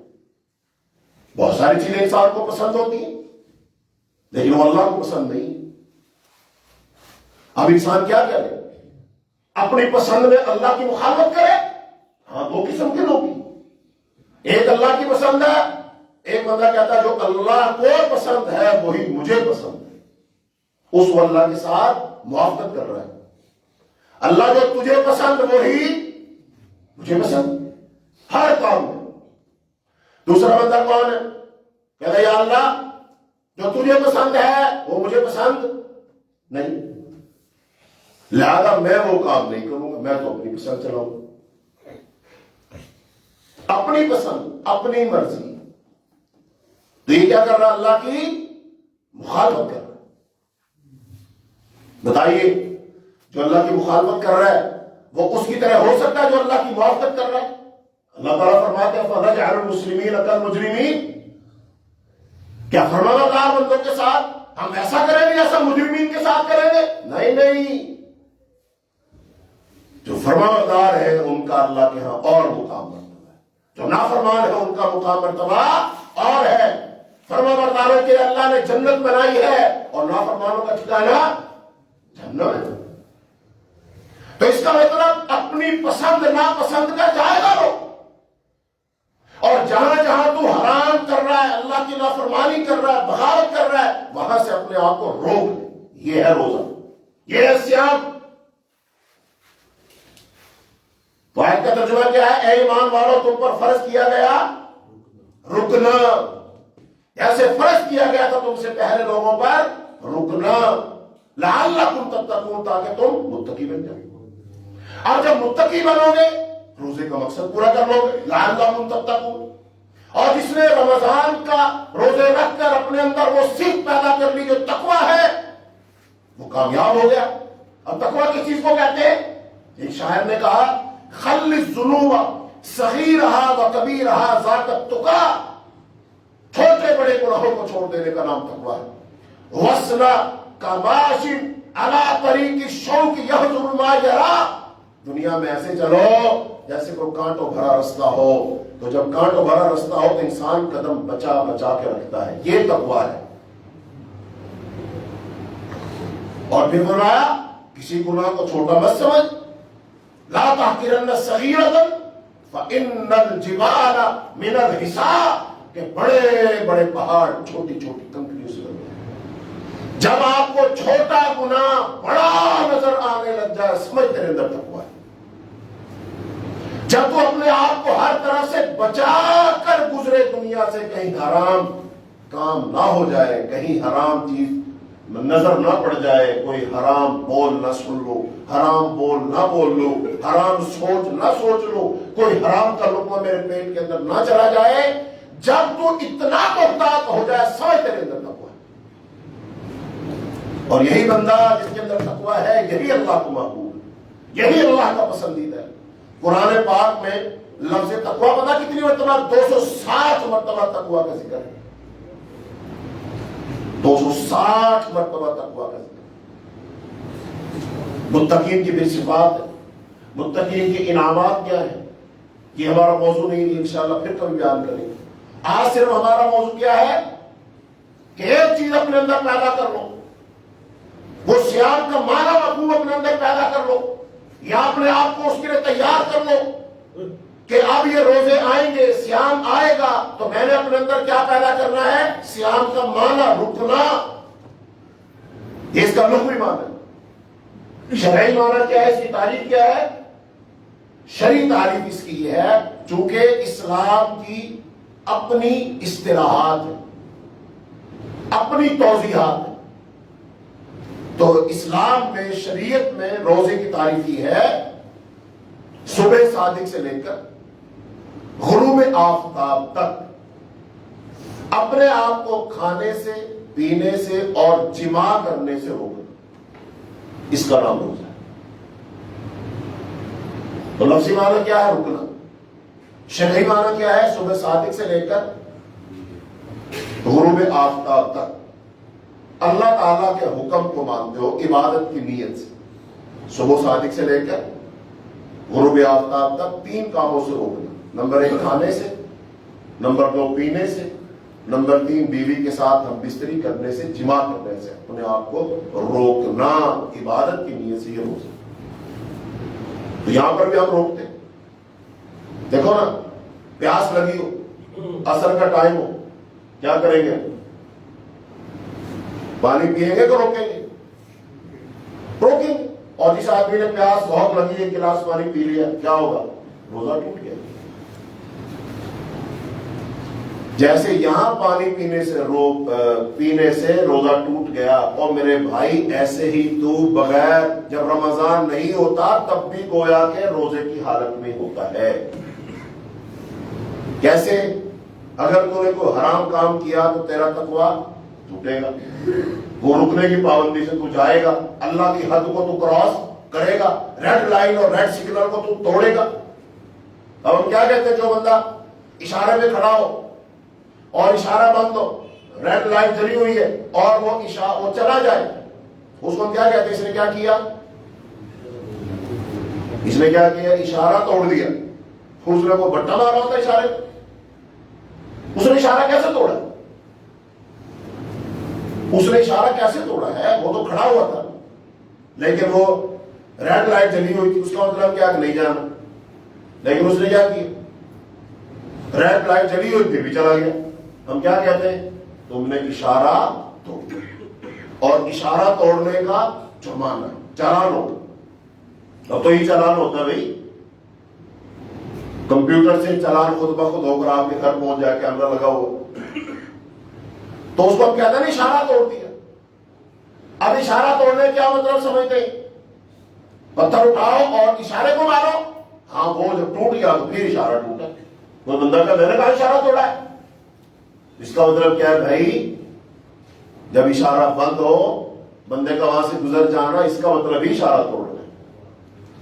بہت ساری چیزیں انسان کو پسند ہوتی ہیں لیکن وہ اللہ کو پسند نہیں۔ اب انسان کیا کرے؟ اپنی پسند میں اللہ کی مخالفت کرے؟ ہاں، دو قسم کے لوگ ہیں، ایک اللہ کی پسند ہے، ایک بندہ کہتا ہے جو اللہ کو پسند ہے وہی مجھے پسند ہے، اس وہ اللہ کے ساتھ موافقت کر رہا ہے۔ اللہ جو تجھے پسند وہی مجھے پسند ہر کام میں۔ دوسرا بندہ کون ہے؟ کہتا ہے یا اللہ جو تجھے پسند ہے وہ مجھے پسند نہیں، لہذا میں وہ کام نہیں کروں گا، میں تو اپنی پسند چلاؤں گا، اپنی پسند اپنی مرضی۔ تو یہ کیا کر رہا ہے؟ اللہ کی مخالفت کر رہا ہے۔ بتائیے جو اللہ کی مخالفت کر رہا ہے وہ اس کی طرح ہو سکتا ہے جو اللہ کی موافقت کر رہا ہے؟ اللہ تعالیٰ فرماتے ہیں فَنَجْعَلُ الْمُسْلِمِينَ كَالْمُجْرِمِينَ، کیا فرمانبردار بندوں کے ساتھ ہم ایسا کریں گے جیسا مجرمین کے ساتھ کریں گے؟ نہیں، جو فرمانبردار ہے ان کا اللہ کے ہاں اور مقام مرتبہ ہے، جو نافرمان ہے ان کا مقام مرتبہ اور ہے۔ فرمانبرداروں کے اللہ نے جنت بنائی ہے اور نافرمانوں کا ٹھکانہ جہنم ہے۔ تو اس کا مطلب اپنی پسند ناپسند کا جائزہ لو، اور جہاں جہاں تو حرام کر رہا ہے، اللہ کی نافرمانی کر رہا ہے، بغاوت کر رہا ہے، وہاں سے اپنے آپ کو روک لے۔ یہ ہے روزہ، یہ ہے صیام۔ تو آیت کا ترجمہ کیا ہے؟ اے ایمان والو تم پر فرض کیا گیا رکنا، جیسے فرض کیا گیا تھا تم سے پہلے لوگوں پر رکنا، لعلکم تتقون، تاکہ تم متقی بن جاؤ۔ اور جب متقی بنو گے روزے کا مقصد پورا کر لو گے، لعلکم تتقون۔ اور جس نے رمضان کا روزے رکھ کر اپنے اندر وہ صفت پیدا کر لی جو تقویٰ ہے وہ کامیاب ہو گیا۔ اب تقویٰ کس چیز کو کہتے ہیں؟ ایک شاعر نے کہا خل الذنوب صغیرہا و کبیرہا ذاک التقیٰ، چھوٹے بڑے گناہوں کو چھوڑ دینے کا نام تقویٰ ہے۔ وَاسْنَ كَمَاشٍ عَلَىٰ طَرِيقِ الشَّوْكِ يَهْجُرُ مَا يَرَىٰ، دنیا میں ایسے چلو جیسے کوئی کانٹوں بھرا رستہ ہو، تو جب کانٹوں بھرا رستہ ہو تو انسان قدم بچا بچا کے رکھتا ہے، یہ تقویٰ ہے۔ اور پھر فرمایا کسی گناہ کو چھوٹا مت سمجھ، لا تحقرن صغیرۃ فإن الجبال من الحصاء، کہ بڑے بڑے پہاڑ چھوٹی چھوٹی کنکریوں سے بنے۔ جب آپ کو چھوٹا گناہ بڑا نظر آنے لگ جائے سمجھ تیرے اندر تقویٰ ہے۔ جب تو اپنے آپ کو ہر طرح سے بچا کر گزرے دنیا سے، کہیں حرام کام نہ ہو جائے، کہیں حرام چیز نظر نہ پڑ جائے، کوئی حرام بول نہ سن لو، حرام بول نہ بول لو، حرام سوچ نہ سوچ لو، کوئی حرام کا لقمہ میرے پیٹ کے اندر نہ چلا جائے۔ جب تو اتنا محتاط ہو جائے سمجھ تیرے اندر تقویٰ ہے۔ اور یہی بندہ جس کے اندر تقویٰ ہے یہی اللہ کو محبوب ہے، یہی اللہ کا پسندیدہ ہے۔ قرآن پاک میں لفظ تقویٰ پتہ کتنی مرتبہ؟ 260 مرتبہ تقویٰ کا ذکر ہے، 260 مرتبہ تقویٰ کا ذکر۔ متقین کی بھی صفات ہے، متقین کے انعامات کیا ہیں، یہ ہمارا موضوع نہیں ہے، انشاءاللہ پھر کبھی بیان کریں گے۔ آج صرف ہمارا موضوع کیا ہے کہ ایک چیز اپنے اندر پیدا کر لو، وہ صیام کا معنی مفہوم اپنے اندر پیدا کر لو، یا اپنے آپ کو اس کے لیے تیار کر لو کہ اب یہ روزے آئیں گے، صیام آئے گا، تو میں نے اپنے اندر کیا پیدا کرنا ہے؟ صیام کا معنی، رکنا، یہ اس کا لغوی معنی ہے۔ شرعی معنی کیا ہے، اس کی تعریف کیا ہے؟ شرعی تعریف اس کی یہ ہے، چونکہ اسلام کی اپنی اصطلاحات ہے، اپنی توضیحات ہے، تو اسلام میں، شریعت میں روزے کی تعریف یہ ہے، صبح صادق سے لے کر غروب آفتاب تک اپنے آپ کو کھانے سے، پینے سے اور جماع کرنے سے روکنا، اس کا نام روزہ ہے۔ تو لفظی معنی کیا ہے؟ رکنا۔ شرعی معنی کیا ہے؟ صبح صادق سے لے کر غروب آفتاب تک اللہ تعالیٰ کے حکم کو مانتے ہو عبادت کی نیت سے، صبح صادق سے لے کر غروب آفتاب تک 3 کاموں سے روکنا۔ نمبر 1 کھانے سے، نمبر 2 پینے سے، نمبر 3 بیوی کے ساتھ ہم بستری کرنے سے، جماع کرنے سے اپنے آپ کو روکنا عبادت کی نیت سے، یہ روزہ۔ تو یہاں پر بھی ہم روکتے ہیں۔ دیکھو نا، پیاس لگی ہو، عصر کا ٹائم ہو، کیا کریں گے؟ پانی پیئیں گے کہ روکیں گے؟ روکیں گے۔ اور جس آدمی نے پیاس بہت لگی ہے، گلاس پانی پی لیا، کیا ہوگا؟ روزہ ٹوٹ گیا۔ جیسے یہاں پانی پینے سے روزہ ٹوٹ گیا، اور میرے بھائی ایسے ہی تو بغیر، جب رمضان نہیں ہوتا تب بھی گویا کہ روزے کی حالت میں ہوتا ہے۔ کیسے؟ اگر تو نے کوئی حرام کام کیا تو تیرا تقویٰ ٹوٹے گا، وہ رکنے کی پابندی سے تو جائے گا، اللہ کی حد کو تو کراس کرے گا، ریڈ لائن اور ریڈ سگنل کو تو توڑے گا۔ اب ہم کیا کہتے ہیں؟ جو بندہ اشارے میں کھڑا ہو اور اشارہ بند ہو، ریڈ لائٹ جلی ہوئی ہے اور وہ چلا جائے، اس کو ہم کیا کہتے ہیں؟ اس نے کیا کیا؟ اس نے کیا کیا؟ اشارہ توڑ دیا۔ اس نے وہ بٹا مارا ہوتا اشارے میں، اس نے اشارہ کیسے توڑا؟ اس نے اشارہ کیسے توڑا ہے؟ وہ تو کھڑا ہوا تھا، لیکن وہ ریڈ لائٹ جلی ہوئی تھی، اس کا مطلب کیا کہ نہیں جانا، لیکن اس نے کیا کیا؟ ریڈ لائٹ جلی ہوئی تھی بھی چلا گیا۔ ہم کیا کہتے ہیں؟ تم نے اشارہ توڑ دیا، اور اشارہ توڑنے کا جرمانہ، چالان ہوگا۔ اب تو یہ چالان ہوتا ہے بھائی، کمپیوٹر سے چالان خود بخود ہو کر آپ کے گھر پہنچ جائے، کیمرہ لگا ہوا، تو اس کو ہم کہتے ہیں اشارہ توڑ دیا۔ اب اشارہ توڑنے کیا مطلب سمجھتے ہیں؟ پتھر اٹھاؤ اور اشارے کو مارو، ہاں وہ جب ٹوٹ گیا تو پھر اشارہ ٹوٹا۔ وہ بندہ کا میں نے کہا اشارہ توڑا ہے، اس کا مطلب کیا ہے بھائی؟ جب اشارہ بند ہو، بندے کا وہاں سے گزر جانا، اس کا مطلب ہی اشارہ توڑنا ہے۔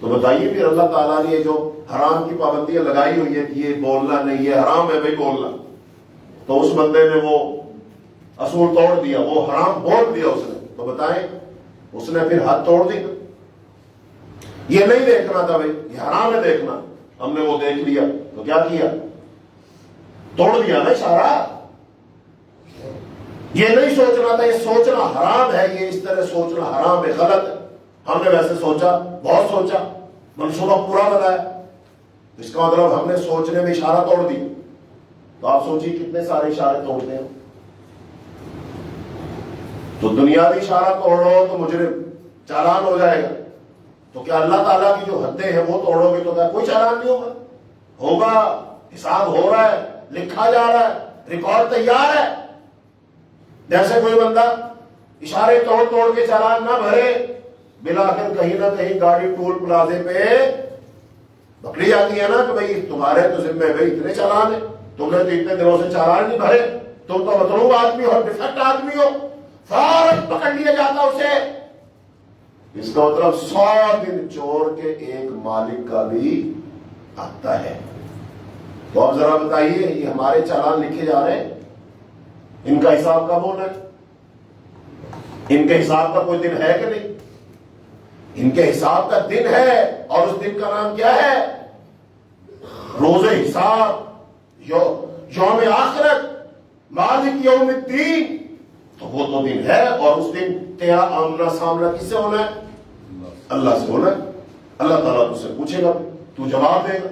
تو بتائیے پھر اللہ تعالیٰ نے جو حرام کی پابندیاں لگائی ہوئی ہے کہ یہ بولنا نہیں، یہ حرام ہے بھائی بولنا، تو اس بندے نے وہ اصول توڑ دیا، وہ حرام بول دیا اس نے، تو بتائیں اس نے پھر حد توڑ دی۔ یہ نہیں دیکھنا تھا بھائی، یہ حرام ہے دیکھنا، ہم نے وہ دیکھ لیا تو کیا کیا؟ توڑ دیا نا اشارہ۔ یہ نہیں سوچنا تھا، یہ سوچنا حرام ہے، یہ اس طرح سوچنا حرام ہے، غلط ہے۔ ہم نے ویسے سوچا، بہت سوچا، منصوبہ پورا بنایا، اس کا مطلب ہم نے سوچنے میں اشارہ توڑ دی۔ تو آپ سوچیے کتنے سارے اشارے توڑتے ہیں۔ تو دنیاوی اشارہ توڑو تو مجرم، چالان ہو جائے گا، تو کیا اللہ تعالیٰ کی جو حدیں ہیں وہ توڑو گے تو کیا کوئی چالان نہیں ہوگا؟ ہوگا، حساب ہو رہا ہے، لکھا جا رہا ہے، ریکارڈ تیار ہے۔ جیسے کوئی بندہ اشارے توڑ توڑ کے چالان نہ بھرے، بلاخر کہیں نہ کہیں گاڑی ٹول پلازے پہ پکڑی جاتی ہے نا کہ بھائی تمہارے تو ذمہ بھائی اتنے چالان ہیں، تم نے تو اتنے دنوں سے چالان نہیں بھرے، تم تو مطلوب آدمی ہو، ڈیفیکٹ آدمی ہو، فوراً پکڑ لیا جاتا اسے. اس کا مطلب 100 دن چھوڑ کے ایک مالک کا بھی آتا ہے. تو اب ذرا بتائیے یہ ہمارے چالان لکھے جا رہے ہیں, ان کا حساب کب ہونا ہے؟ ان کے حساب کا کوئی دن ہے کہ نہیں؟ ان کے حساب کا دن ہے, اور اس دن کا نام کیا ہے؟ روز حساب, یوم آخرت, مالک یوم الدین. تو وہ تو دن ہے, اور اس دن تیرا آمنا سامنا کس سے ہونا ہے؟ اللہ سے ہونا ہے. اللہ تعالیٰ تجھ سے پوچھے گا, تو جواب دے گا.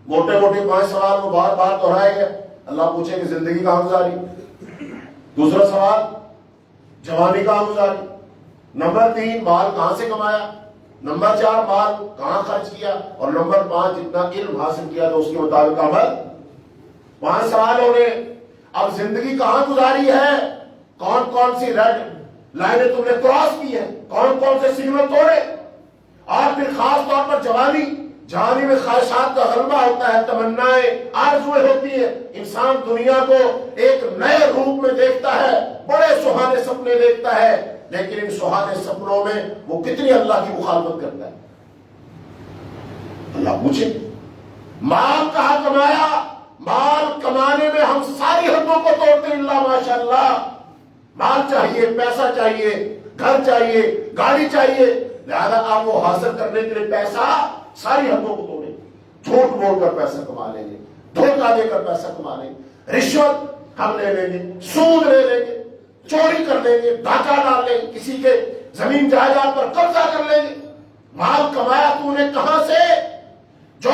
موٹے موٹے 5 سوال وہ بار بار دہرائے گا. اللہ پوچھے کہ زندگی کہاں گزاری, دوسرا سوال جوانی کہاں گزاری, نمبر 3 مال کہاں سے کمایا, نمبر 4 مال کہاں خرچ کیا, اور نمبر 5 جتنا علم حاصل کیا تو اس کے مطابق عمل. 5 سوال ہو گئے. اب زندگی کہاں گزاری ہے, کون کون سی ریڈ لائنیں تم نے کراس کی ہیں, کون کون سے سگنل توڑے, اور پھر خاص طور پر جوانی میں خواہشات کا غلبہ ہوتا ہے, تمنائیں آرزویں ہوتی ہیں. انسان دنیا کو ایک نئے روپ میں دیکھتا ہے, بڑے سہانے سپنے دیکھتا ہے, لیکن ان سہانے سپنوں میں وہ کتنی اللہ کی مخالفت کرتا ہے. اللہ پوچھے مال کہاں کمایا. مال کمانے میں ہم ساری حدوں کو توڑتے ہیں اللہ ماشاء اللہ. مال چاہیے, پیسہ چاہیے, گھر چاہیے, گاڑی چاہیے, لہذا آپ وہ حاصل کرنے کے لیے پیسہ ساری حدوں کو توڑیں. جھوٹ بول کر پیسہ کما لیں گے, دھوکہ دے کر پیسہ کما لیں گے, رشوت ہم لے لیں گے, سود لے لیں گے, چوری کر لیں گے, ڈاکہ ڈال لیں گے, کسی کے زمین جائیداد پر قبضہ کر لیں گے. مال کمایا تو نے کہاں سے؟ جو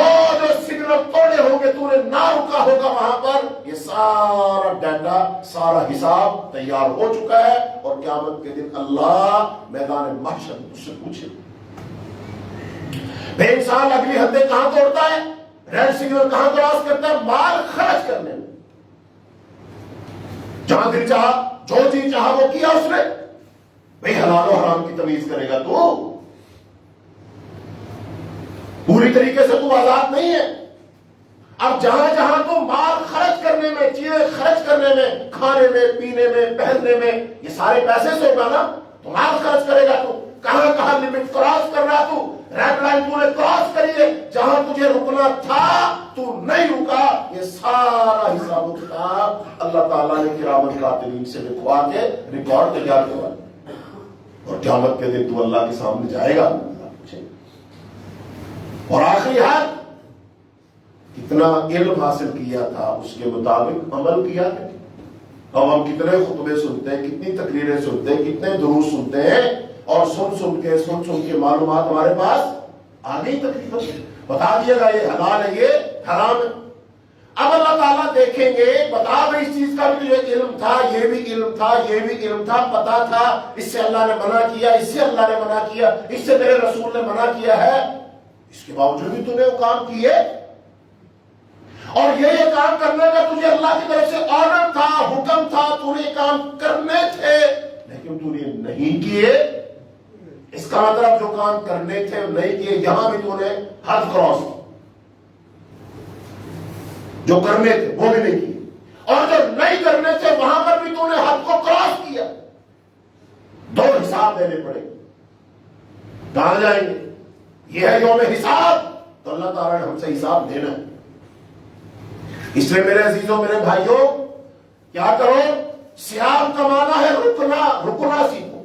سگنل توڑے ہوں گے, تو نے نہ رکا ہوگا وہاں پر, یہ سارا ڈیٹا, سارا حساب تیار ہو چکا ہے, اور قیامت کے دن اللہ میدان محشر اس سے پوچھے. بے انسان اگلی حدیں کہاں توڑتا ہے, ریڈ سگنل کہاں کراس کرتا ہے؟ مال خرچ کرنے میں. جہاں دل چاہا, جو جی چاہا وہ کیا اس نے. بھئی حلال و حرام کی تمیز کرے گا تو پوری طریقے سے تو آزاد نہیں ہے. اب جہاں جہاں تو مال خرچ کرنے میں, چیزیں خرچ کرنے میں, کھانے میں, پینے میں, پہننے میں, یہ سارے پیسے سے ہوگا نا, تو مال خرچ کرے گا. تو کہاں کہاں لمٹ کراس کر رہا, تو ریڈ لائن تو نے کراس کری ہے. جہاں تجھے رکنا تھا تو نہیں رکا. یہ سارا حساب و کتاب اللہ تعالیٰ نے کرامن کاتبین سے لکھوا کے ریکارڈ تیار کروا, اور قیامت کے دن تو اللہ کے سامنے جائے گا. اور آخری حد, کتنا علم حاصل کیا تھا اس کے مطابق عمل کیا ہے. اب ہم کتنے خطبے سنتے ہیں, کتنی تقریریں سنتے ہیں, کتنے دروس سنتے ہیں, اور سن کے معلومات ہمارے پاس آ گئی. تقریباً بتا دیا گا یہ حلال ہے, یہ حرام ہے. اب اللہ تعالیٰ دیکھیں گے, بتا دیں اس چیز کا بھی تجھے علم تھا, یہ بھی علم تھا, یہ بھی علم تھا, پتا تھا, اس سے اللہ نے منع کیا, اس سے اللہ نے منع کیا, اس سے میرے رسول نے منع کیا ہے, اس کے باوجود بھی تمہیں وہ کام کیے, اور یہ کام کرنے کا تجھے اللہ کی طرف سے آرڈر تھا, حکم تھا, تو نے کام کرنے تھے, لیکن تو نے نہیں کیے. اس کا مطلب جو کام کرنے تھے نہیں کیے, یہاں بھی تو نے حد کراس, جو کرنے تھے وہ بھی نہیں کیے, اور جو نہیں کرنے تھے وہاں پر بھی تو نے حد کو کراس کیا. 2 حساب دینے پڑے. کہاں جائیں گے؟ یہ ہے یوم حساب. تو اللہ تعالیٰ نے ہم سے حساب دینا ہے. اس لیے میرے عزیزوں, میرے بھائیوں, کیا کرو, سیام کمانا ہے, رکنا سیکھو,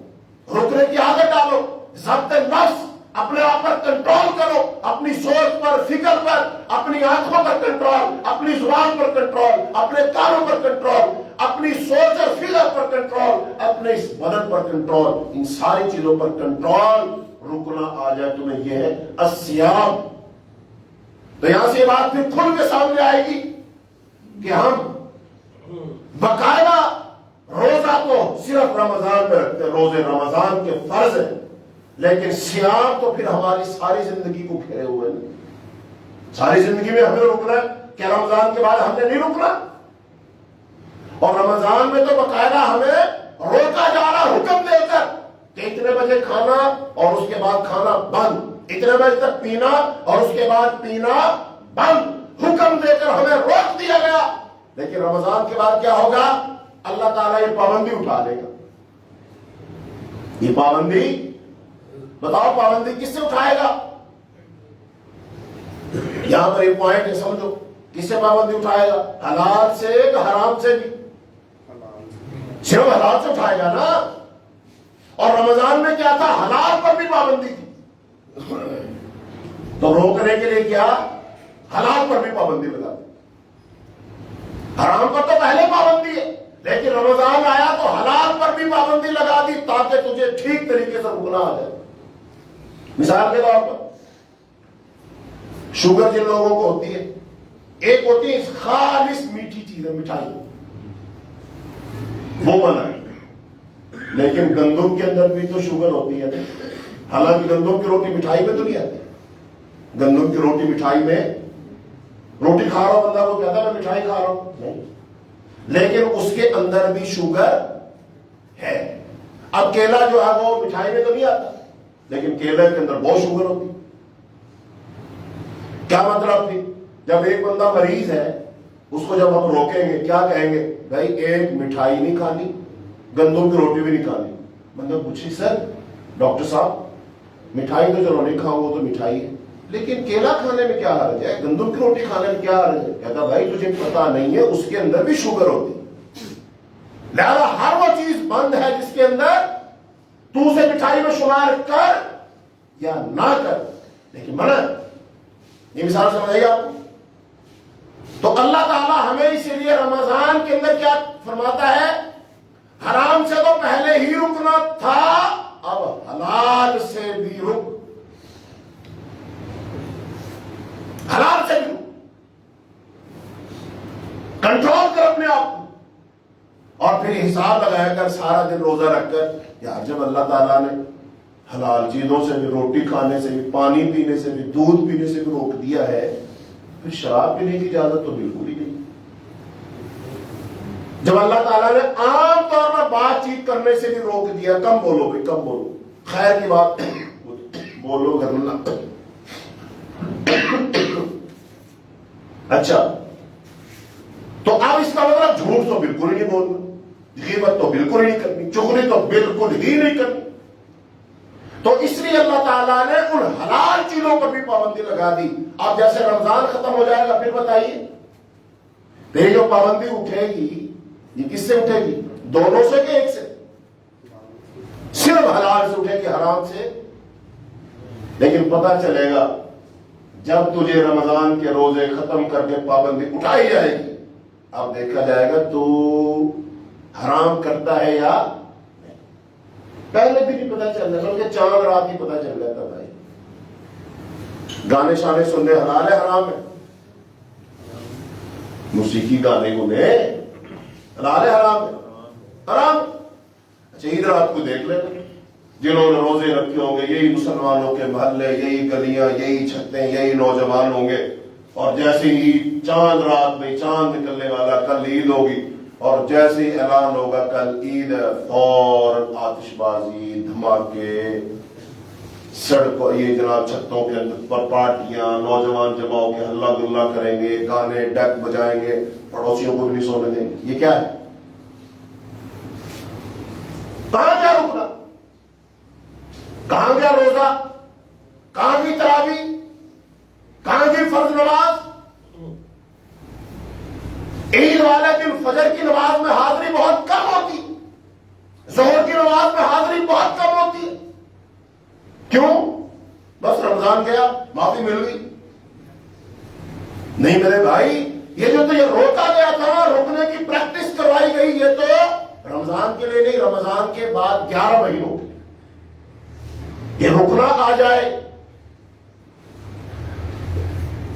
رکنے کی عادت ڈالو, ضبط نفس, اپنے آپ پر کنٹرول کرو, اپنی سوچ پر, فکر پر, اپنی آنکھوں پر کنٹرول, اپنی زبان پر کنٹرول, اپنے کانوں پر کنٹرول, اپنی سوچ اور فکر پر کنٹرول, اپنے اس بدن پر کنٹرول, ان ساری چیزوں پر کنٹرول. رکنا آ جائے تمہیں, یہ ہے الصیام. تو یہاں سے یہ بات پھر کھل کے سامنے آئے گی کہ ہم باقاعدہ روزہ تو صرف رمضان میں رکھتے ہیں, روزے رمضان کے فرض ہیں, لیکن سیام تو پھر ہماری ساری زندگی کو گھیرے ہوئے ہیں. ساری زندگی میں ہمیں رکنا ہے, کیا رمضان کے بعد ہم نے نہیں رکنا؟ اور رمضان میں تو باقاعدہ ہمیں روکا جا رہا حکم دے کر کہ اتنے بجے کھانا اور اس کے بعد کھانا بند, اتنے بجے تک پینا اور اس کے بعد پینا بند, حکم دے کر ہمیں روک دیا گیا. لیکن رمضان کے بعد کیا ہوگا؟ اللہ تعالیٰ یہ پابندی اٹھا لے گا یہ پابندی بتاؤ، پابندی کس سے اٹھائے گا؟ یہاں پر ایک پوائنٹ ہے، سمجھو، کس سے پابندی اٹھائے گا؟ حلال سے کہ حرام سے بھی؟ صرف حلال سے اٹھائے گا نا۔ اور رمضان میں کیا تھا؟ حلال پر بھی پابندی تھی، تو روکنے کے لیے کیا؟ حلال پر بھی پابندی لگا دی۔ حرام پر تو پہلے پابندی ہے، لیکن رمضان آیا تو حلال پر بھی پابندی لگا دی تاکہ تجھے ٹھیک طریقے سے رکنا آ جائے۔ مثال کے طور پر شوگر جن لوگوں کو ہوتی ہے، ایک ہوتی ہے خالص میٹھی چیزیں، مٹھائی، وہ منع ہے، لیکن گندم کے اندر بھی تو شوگر ہوتی ہے، حالانکہ گندم کی روٹی مٹھائی میں تو نہیں آتی۔ گندم کی روٹی مٹھائی میں، روٹی کھا رہا ہوں بندہ کو کہتا ہے میں مٹھائی کھا رہا ہوں، نہیں، لیکن اس کے اندر بھی شوگر ہے۔ اب کیلا جو ہے وہ مٹھائی میں تو نہیں آتا، لیکن کیلے کے اندر بہت شوگر ہوتی۔ کیا مطلب تھی؟ جب ایک بندہ مریض ہے، اس کو جب ہم روکیں گے کیا کہیں گے؟ بھائی ایک مٹھائی نہیں کھانی، گندم کی روٹی بھی نہیں کھانی۔ بندہ پوچھی سر ڈاکٹر صاحب مٹھائی تو چلو نہیں کھاؤں، وہ تو مٹھائی ہے، لیکن کیلا کھانے میں کیا حرج ہے، گندم کی روٹی کھانے میں کیا حرج ہے؟ کہتا بھائی تجھے پتا نہیں ہے اس کے اندر بھی شوگر ہوتی، لہذا ہر وہ چیز بند ہے جس کے اندر تو اسے مٹھائی میں شمار کر یا نہ کر، لیکن منع۔ یہ مثال سمجھ آئی آپ کو؟ تو اللہ تعالیٰ ہمیں اسی لیے رمضان کے اندر کیا فرماتا ہے؟ حرام سے تو پہلے ہی رکنا تھا، اب حلال سے بھی رک، حلال سے بھی رک، کنٹرول کر اپنے آپ کو، اور پھر حساب لگایا کر سارا دن روزہ رکھ کر، یار جب اللہ تعالیٰ نے حلال چیزوں سے بھی، روٹی کھانے سے بھی، پانی پینے سے بھی، دودھ پینے سے بھی روک دیا ہے، پھر شراب پینے کی اجازت تو بالکل ہی نہیں۔ جب اللہ تعالیٰ نے عام طور پر بات چیت کرنے سے بھی روک دیا، کم بولو بھائی، کم بولو، خیر کی بات بولو کرنا، اچھا تو اب اس کا مطلب جھوٹ تو بالکل ہی نہیں بولنا، غیبت تو بالکل ہی نہیں کرنی، چغلی تو بالکل ہی نہیں کرنی۔ تو اس لیے اللہ تعالیٰ نے ان حلال چیزوں پر بھی پابندی لگا دی۔ اب جیسے رمضان ختم ہو جائے گا، پھر بتائیے یہ جو پابندی اٹھے گی یہ کس سے اٹھے گی؟ دونوں سے کہ ایک سے؟ صرف حلال سے اٹھے گی، حرام سے؟ لیکن پتہ چلے گا جب تجھے رمضان کے روزے ختم کر کے پابندی اٹھائی جائے گی، اب دیکھا جائے گا تو حرام کرتا ہے یا پہلے بھی نہیں پتا چل رہا، بلکہ چاند رات ہی پتا چل جاتا۔ بھائی گانے شانے سننے حلال ہے حرام ہے؟ موسیقی گانے گنے حلال ہے حرام ہے؟ حرام۔ اچھا عید رات کو دیکھ لیں، جنہوں نے روزے رکھے ہوں گے یہی مسلمانوں کے محلے، یہی گلیاں، یہی چھتیں، یہی نوجوان ہوں گے، اور جیسے ہی چاند رات میں چاند نکلنے والا، کل عید ہوگی، اور جیسے ہی اعلان ہوگا کل عید ہے، فوراً آتش بازی، دھماکے، سڑکوں، یہ جناب چھتوں کے اندر پر پارٹیاں، نوجوان جمع ہو کے ہلا گلا کریں گے، گانے ڈیک بجائیں گے، پڑوسیوں کو بھی نہیں سونے دیں گے۔ یہ کیا ہے؟ کہاں گیا رکنا؟ کہاں گیا روزہ؟ کہاں گئی تراویح؟ کہاں گئی فرض نماز؟ عید والے دن فجر کی نماز میں حاضری بہت کم ہوتی، ظہر کی نماز میں حاضری بہت کم ہوتی ہے۔ کیوں؟ بس رمضان گیا، معافی مل گئی؟ نہیں میرے بھائی، یہ جو تو یہ روکا گیا تھا نا، روکنے کی پریکٹس کروائی گئی، یہ تو رمضان کے لیے نہیں، رمضان کے بعد 11 مہینوں یہ رکنا آ جائے۔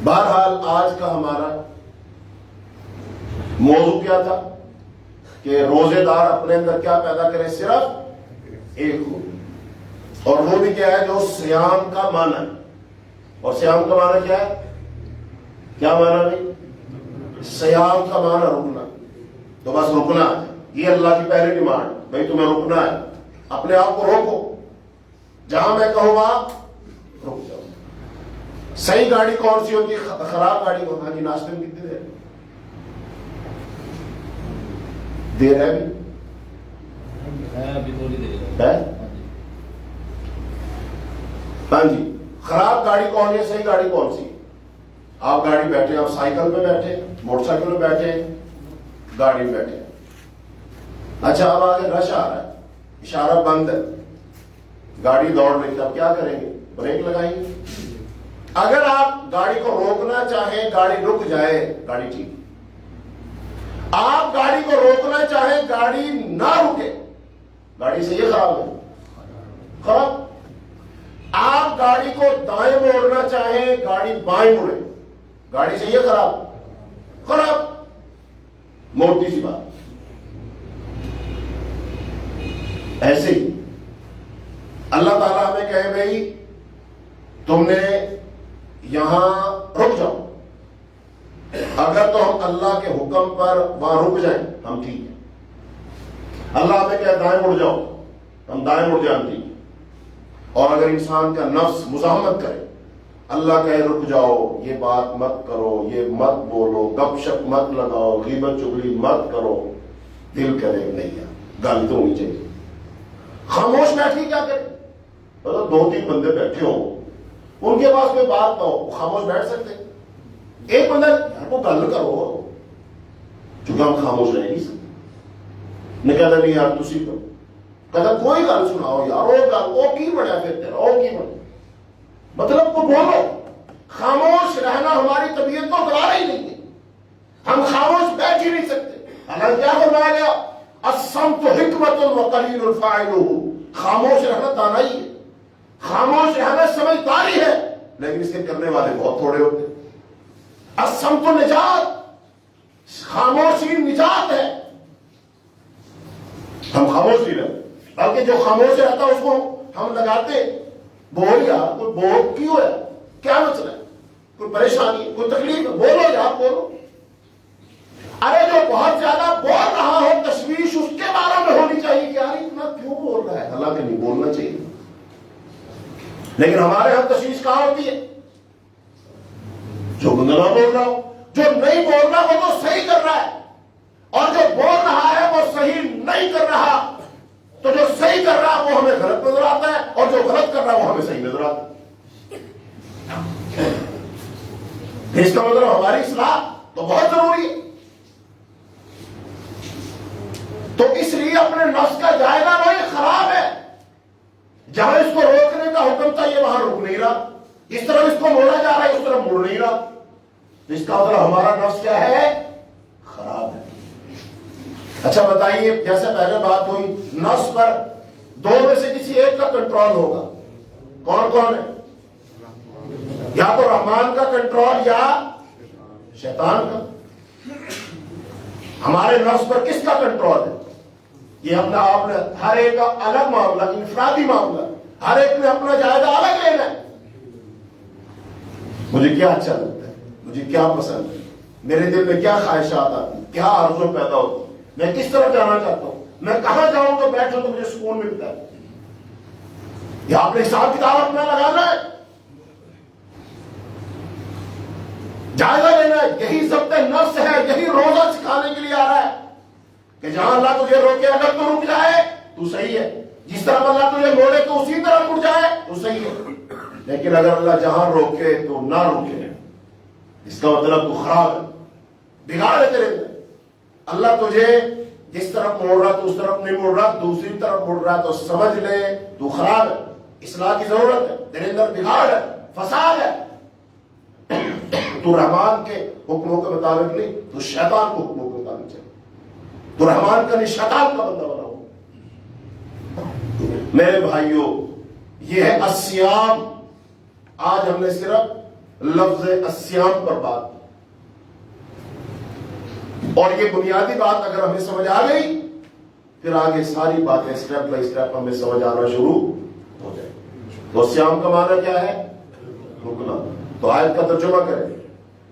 بہرحال آج کا ہمارا موضوع کیا تھا کہ روزے دار اپنے اندر کیا پیدا کرے؟ صرف ایک ہو، اور وہ بھی کیا ہے؟ جو سیام کا معنی ہے۔ اور سیام کا معنی کیا ہے؟ کیا معنی نہیں؟ سیام کا معنی رکنا، تو بس رکنا ہے، یہ اللہ کی پہلی ڈیمانڈ، بھائی تمہیں رکنا ہے، اپنے آپ کو روکو، جہاں میں کہوں وہاں رک جاؤ۔ صحیح گاڑی کون سی ہوتی ہے؟ خراب گاڑی کو، ہاں جی ناشتے میں کتنی دیر دیر ہے؟ ابھی تھوڑی دیر ہے، ہاں جی، خراب گاڑی کون ہے، صحیح گاڑی کون سی؟ آپ گاڑی بیٹھے، آپ سائیکل پہ بیٹھے، موٹر سائیکل پہ بیٹھے، گاڑی میں بیٹھے، اچھا اب آگے رش آ رہا ہے، اشارہ بند ہے، گاڑی دوڑ رہی ہے، اب کیا کریں گے؟ بریک لگائیں گے۔ اگر آپ گاڑی کو روکنا چاہیں، گاڑی رک جائے، گاڑی ٹھیک۔ آپ گاڑی کو روکنا چاہیں، گاڑی نہ رکے، گاڑی سے یہ خراب ہے، خراب۔ آپ گاڑی کو دائیں موڑنا چاہیں، گاڑی بائیں مڑے، گاڑی سے یہ خراب، خراب۔ موٹی سی بات۔ ایسے ہی اللہ تعالیٰ ہمیں کہے بھائی تم نے یہاں رک جاؤ، اگر تو ہم اللہ کے حکم پر وہاں رک جائیں ہم ٹھیک ہے۔ اللہ ہمیں کہے دائیں مڑ جاؤ، ہم دائیں مڑ جائیں ٹھیک ہے۔ اور اگر انسان کا نفس مزاحمت کرے، اللہ کہے رک جاؤ، یہ بات مت کرو، یہ مت بولو، گپ شپ مت لگاؤ، غیبت چغلی مت کرو، دل کرے نہیں یار گالی تو ہونی چاہیے، خاموش بیٹھ کے کیا کرے؟ مطلب 2-3 بندے بیٹھے ہوں، ان کے پاس کوئی بات نہ ہو، وہ خاموش بیٹھ سکتے؟ ایک بندہ یار کو گل کرو، چونکہ ہم خاموش رہ نہیں سکتے، نہیں کہتا نہیں یار تسی کرو، کہتا کوئی گل سناؤ یار، وہ گل وہ کی بڑا پھر تیرا، وہ کی بڑا، مطلب کو بولو۔ خاموش رہنا ہماری طبیعت کو گوارا ہی نہیں ہے، ہم خاموش بیٹھ ہی نہیں سکتے۔ اللہ کیا فرمایا گیا؟ الصمت حکمت وقلیل فاعلہ، خاموش رہنا دانائی ہے، خاموش رہنا سمجھداری ہے، لیکن اس کے کرنے والے بہت تھوڑے ہوتے ہیں۔ الصمت نجات، خاموشی نجات ہے۔ ہم خاموش نہیں رہتے، بلکہ جو خاموش رہتا اس کو ہم لگاتے، بول یار، کوئی بول کیوں ہے، کیا مسئلہ ہے، کوئی پریشانی، کوئی تکلیف ہے، بولو یار بولو۔ ارے جو بہت زیادہ بول رہا ہو، تشویش اس کے بارے میں ہونی چاہیے کہ یار اتنا کیوں بول رہا ہے، حالانکہ نہیں بولنا چاہیے، لیکن ہمارے ہاں تشویش کہاں ہوتی ہے؟ جو بندہ نہ بول رہا ہو، جو نہیں بول رہا وہ تو صحیح کر رہا ہے، اور جو بول رہا ہے وہ صحیح نہیں کر رہا، تو جو صحیح کر رہا ہے وہ ہمیں غلط نظر آتا ہے، اور جو غلط کر رہا ہے وہ ہمیں صحیح نظر آتا ہے۔ اس کا مطلب ہماری اصلاح تو بہت ضروری ہے۔ تو اس لیے اپنے نفس کا جائزہ لو، یہ خراب ہے، جہاں اس کو روکنے کا حکم تھا یہ وہاں رک نہیں رہا، اس طرف اس کو موڑا جا رہا ہے اس طرف مڑ نہیں رہا، اس کا مطلب ہمارا نفس کیا ہے؟ خراب ہے۔ اچھا بتائیے، جیسے پہلے بات ہوئی، نفس پر 2 میں سے کسی ایک کا کنٹرول ہوگا، کون کون ہے؟ یا تو رحمان کا کنٹرول یا شیطان کا۔ ہمارے نفس پر کس کا کنٹرول ہے؟ یہ اپنا آپ نے ہر ایک کا الگ معاملہ، انفرادی معاملہ، ہر ایک نے اپنا جائزہ الگ لینا ہے۔ مجھے کیا اچھا لگتا ہے، مجھے کیا پسند ہے، میرے دل میں کیا خواہشات آتی ہیں، کیا آرزو پیدا ہوتی ہیں، میں کس طرف جانا چاہتا ہوں، میں کہاں جاؤں تو بیٹھوں تو مجھے سکون ملتا ہے۔ یہ آپ نے حساب کتاب اپنا لگانا ہے، جائزہ لینا ہے۔ یہی ضبط نفس ہے، یہی روزہ سکھانے کے لیے آ رہا ہے کہ جہاں اللہ تجھے روکے اگر تو رک جائے تو صحیح ہے، جس طرح اللہ تجھے موڑے تو اسی طرح مڑ جائے تو صحیح ہے، لیکن اگر اللہ جہاں روکے تو نہ روکے، اس کا مطلب تو خراب ہے، بگاڑ ہے تیرے اندر۔ اللہ تجھے جس طرف موڑ رہا تو اس طرف نہیں موڑ رہا، دوسری طرف مڑ رہا تو سمجھ لے تو خراب ہے، اصلاح کی ضرورت ہے، تیرے اندر بگاڑ ہے، فساد ہے۔ تو رحمان کے حکموں کے مطابق نہیں، تو شیطان کے حکموں کے مطابق چلے، تو رحمان کا نہیں شیطان کا بندہ بنا ہو۔ میرے بھائیوں، یہ ہے الصیام۔ آج ہم نے صرف لفظ الصیام پر بات کی، اور یہ بنیادی بات اگر ہمیں سمجھ آ گئی پھر آگے ساری باتیں اسٹیپ بائی اسٹیپ ہمیں سمجھ آنا شروع ہو جائے۔ تو الصیام کا معنی کیا ہے؟ رکنا۔ تو آیت کا ترجمہ کریں،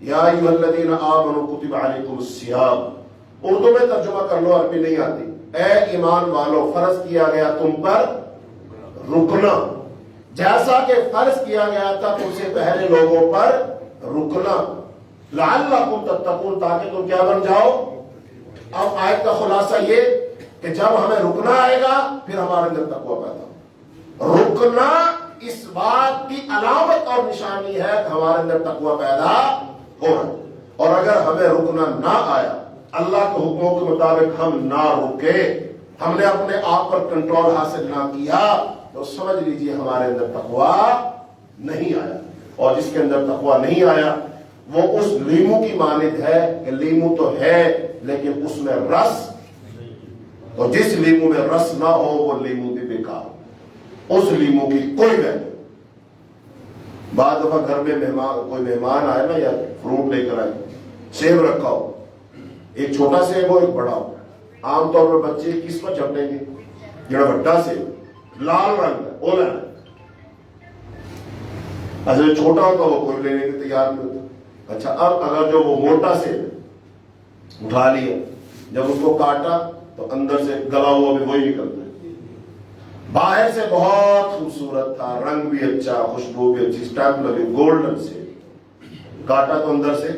یا ایھا الذین آمنوا کتب علیکم الصیام، اردو میں ترجمہ کر لو، عربی نہیں آتی۔ اے ایمان والو، فرض کیا گیا تم پر رکنا، جیسا کہ فرض کیا گیا تھا تم سے پہلے لوگوں پر رکنا، لعلکم تتقون، تاکہ تم کیا بن جاؤ۔ اب آیت کا خلاصہ یہ کہ جب ہمیں رکنا آئے گا پھر ہمارے اندر تقویٰ پیدا ہو۔ رکنا اس بات کی علامت اور نشانی ہے کہ ہمارے اندر تقوی پیدا ہو رہا ہے. اور اگر ہمیں رکنا نہ آیا، اللہ کے حکموں کے مطابق ہم نہ رکے، ہم نے اپنے آپ پر کنٹرول حاصل نہ کیا، تو سمجھ لیجئے ہمارے اندر تقوی نہیں آیا. اور جس کے اندر تقوی نہیں آیا وہ اس لیمو کی مانند ہے کہ لیمو تو ہے لیکن اس میں رس، اور جس لیمو میں رس نہ ہو وہ لیمو بھی بیکار، اس لیمو کی کوئی ویلیو. بعد دفعہ گھر میں کوئی مہمان آئے نا یا فروٹ لے کر آئے، سیب رکھا ہو، ایک چھوٹا سیب ہو ایک بڑا ہو، عام طور پر بچے کس پر جھپٹیں گے؟ جڑا بڑا سیب لال رنگ ہے وہ لینا. اچھا چھوٹا ہوتا وہ کوئی لینے کے تیار نہیں ہوتا. اچھا اب اگر جو وہ موٹا سیب اٹھا لیا، جب اس کو کاٹا تو اندر سے گلا ہوا بھی وہی نکلتا ہے. باہر سے بہت خوبصورت تھا، رنگ بھی اچھا، خوشبو بھی اچھی، اسٹیمپ لگے، گولڈن سے، کاٹا تو اندر سے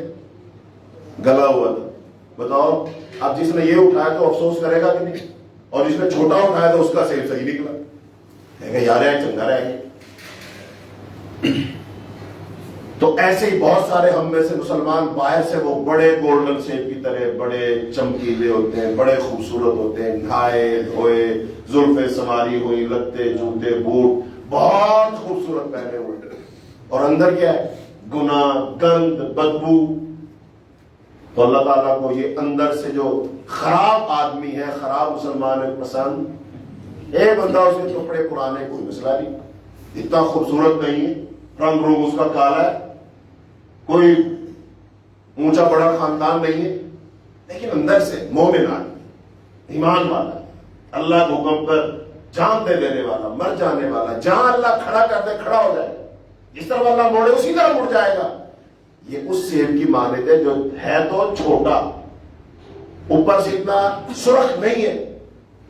گلا ہوا تھا. بتاؤ اب جس نے یہ اٹھایا تو افسوس کرے گا کہ نہیں، اور جس نے چھوٹا اٹھایا تو اس کا سیب صحیح نکلا، کہے گا یار چنگا رہ گیا. تو ایسے ہی بہت سارے ہم میں سے مسلمان باہر سے وہ بڑے گولڈن سیب کی طرح بڑے چمکیلے ہوتے ہیں، بڑے خوبصورت ہوتے ہیں، نہائے دھوئے، زلفیں سنواری ہوئی، لتے جوتے بوٹ بہت خوبصورت پہنے ہوئے، اور اندر کیا ہے؟ گناہ، گند، بدبو. تو اللہ تعالیٰ کو یہ اندر سے جو خراب آدمی ہے، خراب مسلمان ہے پسند. ایک بندہ اس کے کپڑے پرانے، کوئی مسئلہ نہیں، اتنا خوبصورت نہیں ہے، رنگ روگ اس کا کالا ہے، کوئی اونچا بڑا خاندان نہیں ہے، لیکن اندر سے مومن آدمی، ایمان والا، اللہ کے حکم پر جان دے دینے والا، مر جانے والا، جہاں اللہ کھڑا کر دے کھڑا ہو جائے، جس طرح اللہ موڑے اسی طرح مڑ جائے گا. یہ اس سیب کی مانند ہے جو ہے تو چھوٹا، اوپر سے اتنا سرخ نہیں ہے،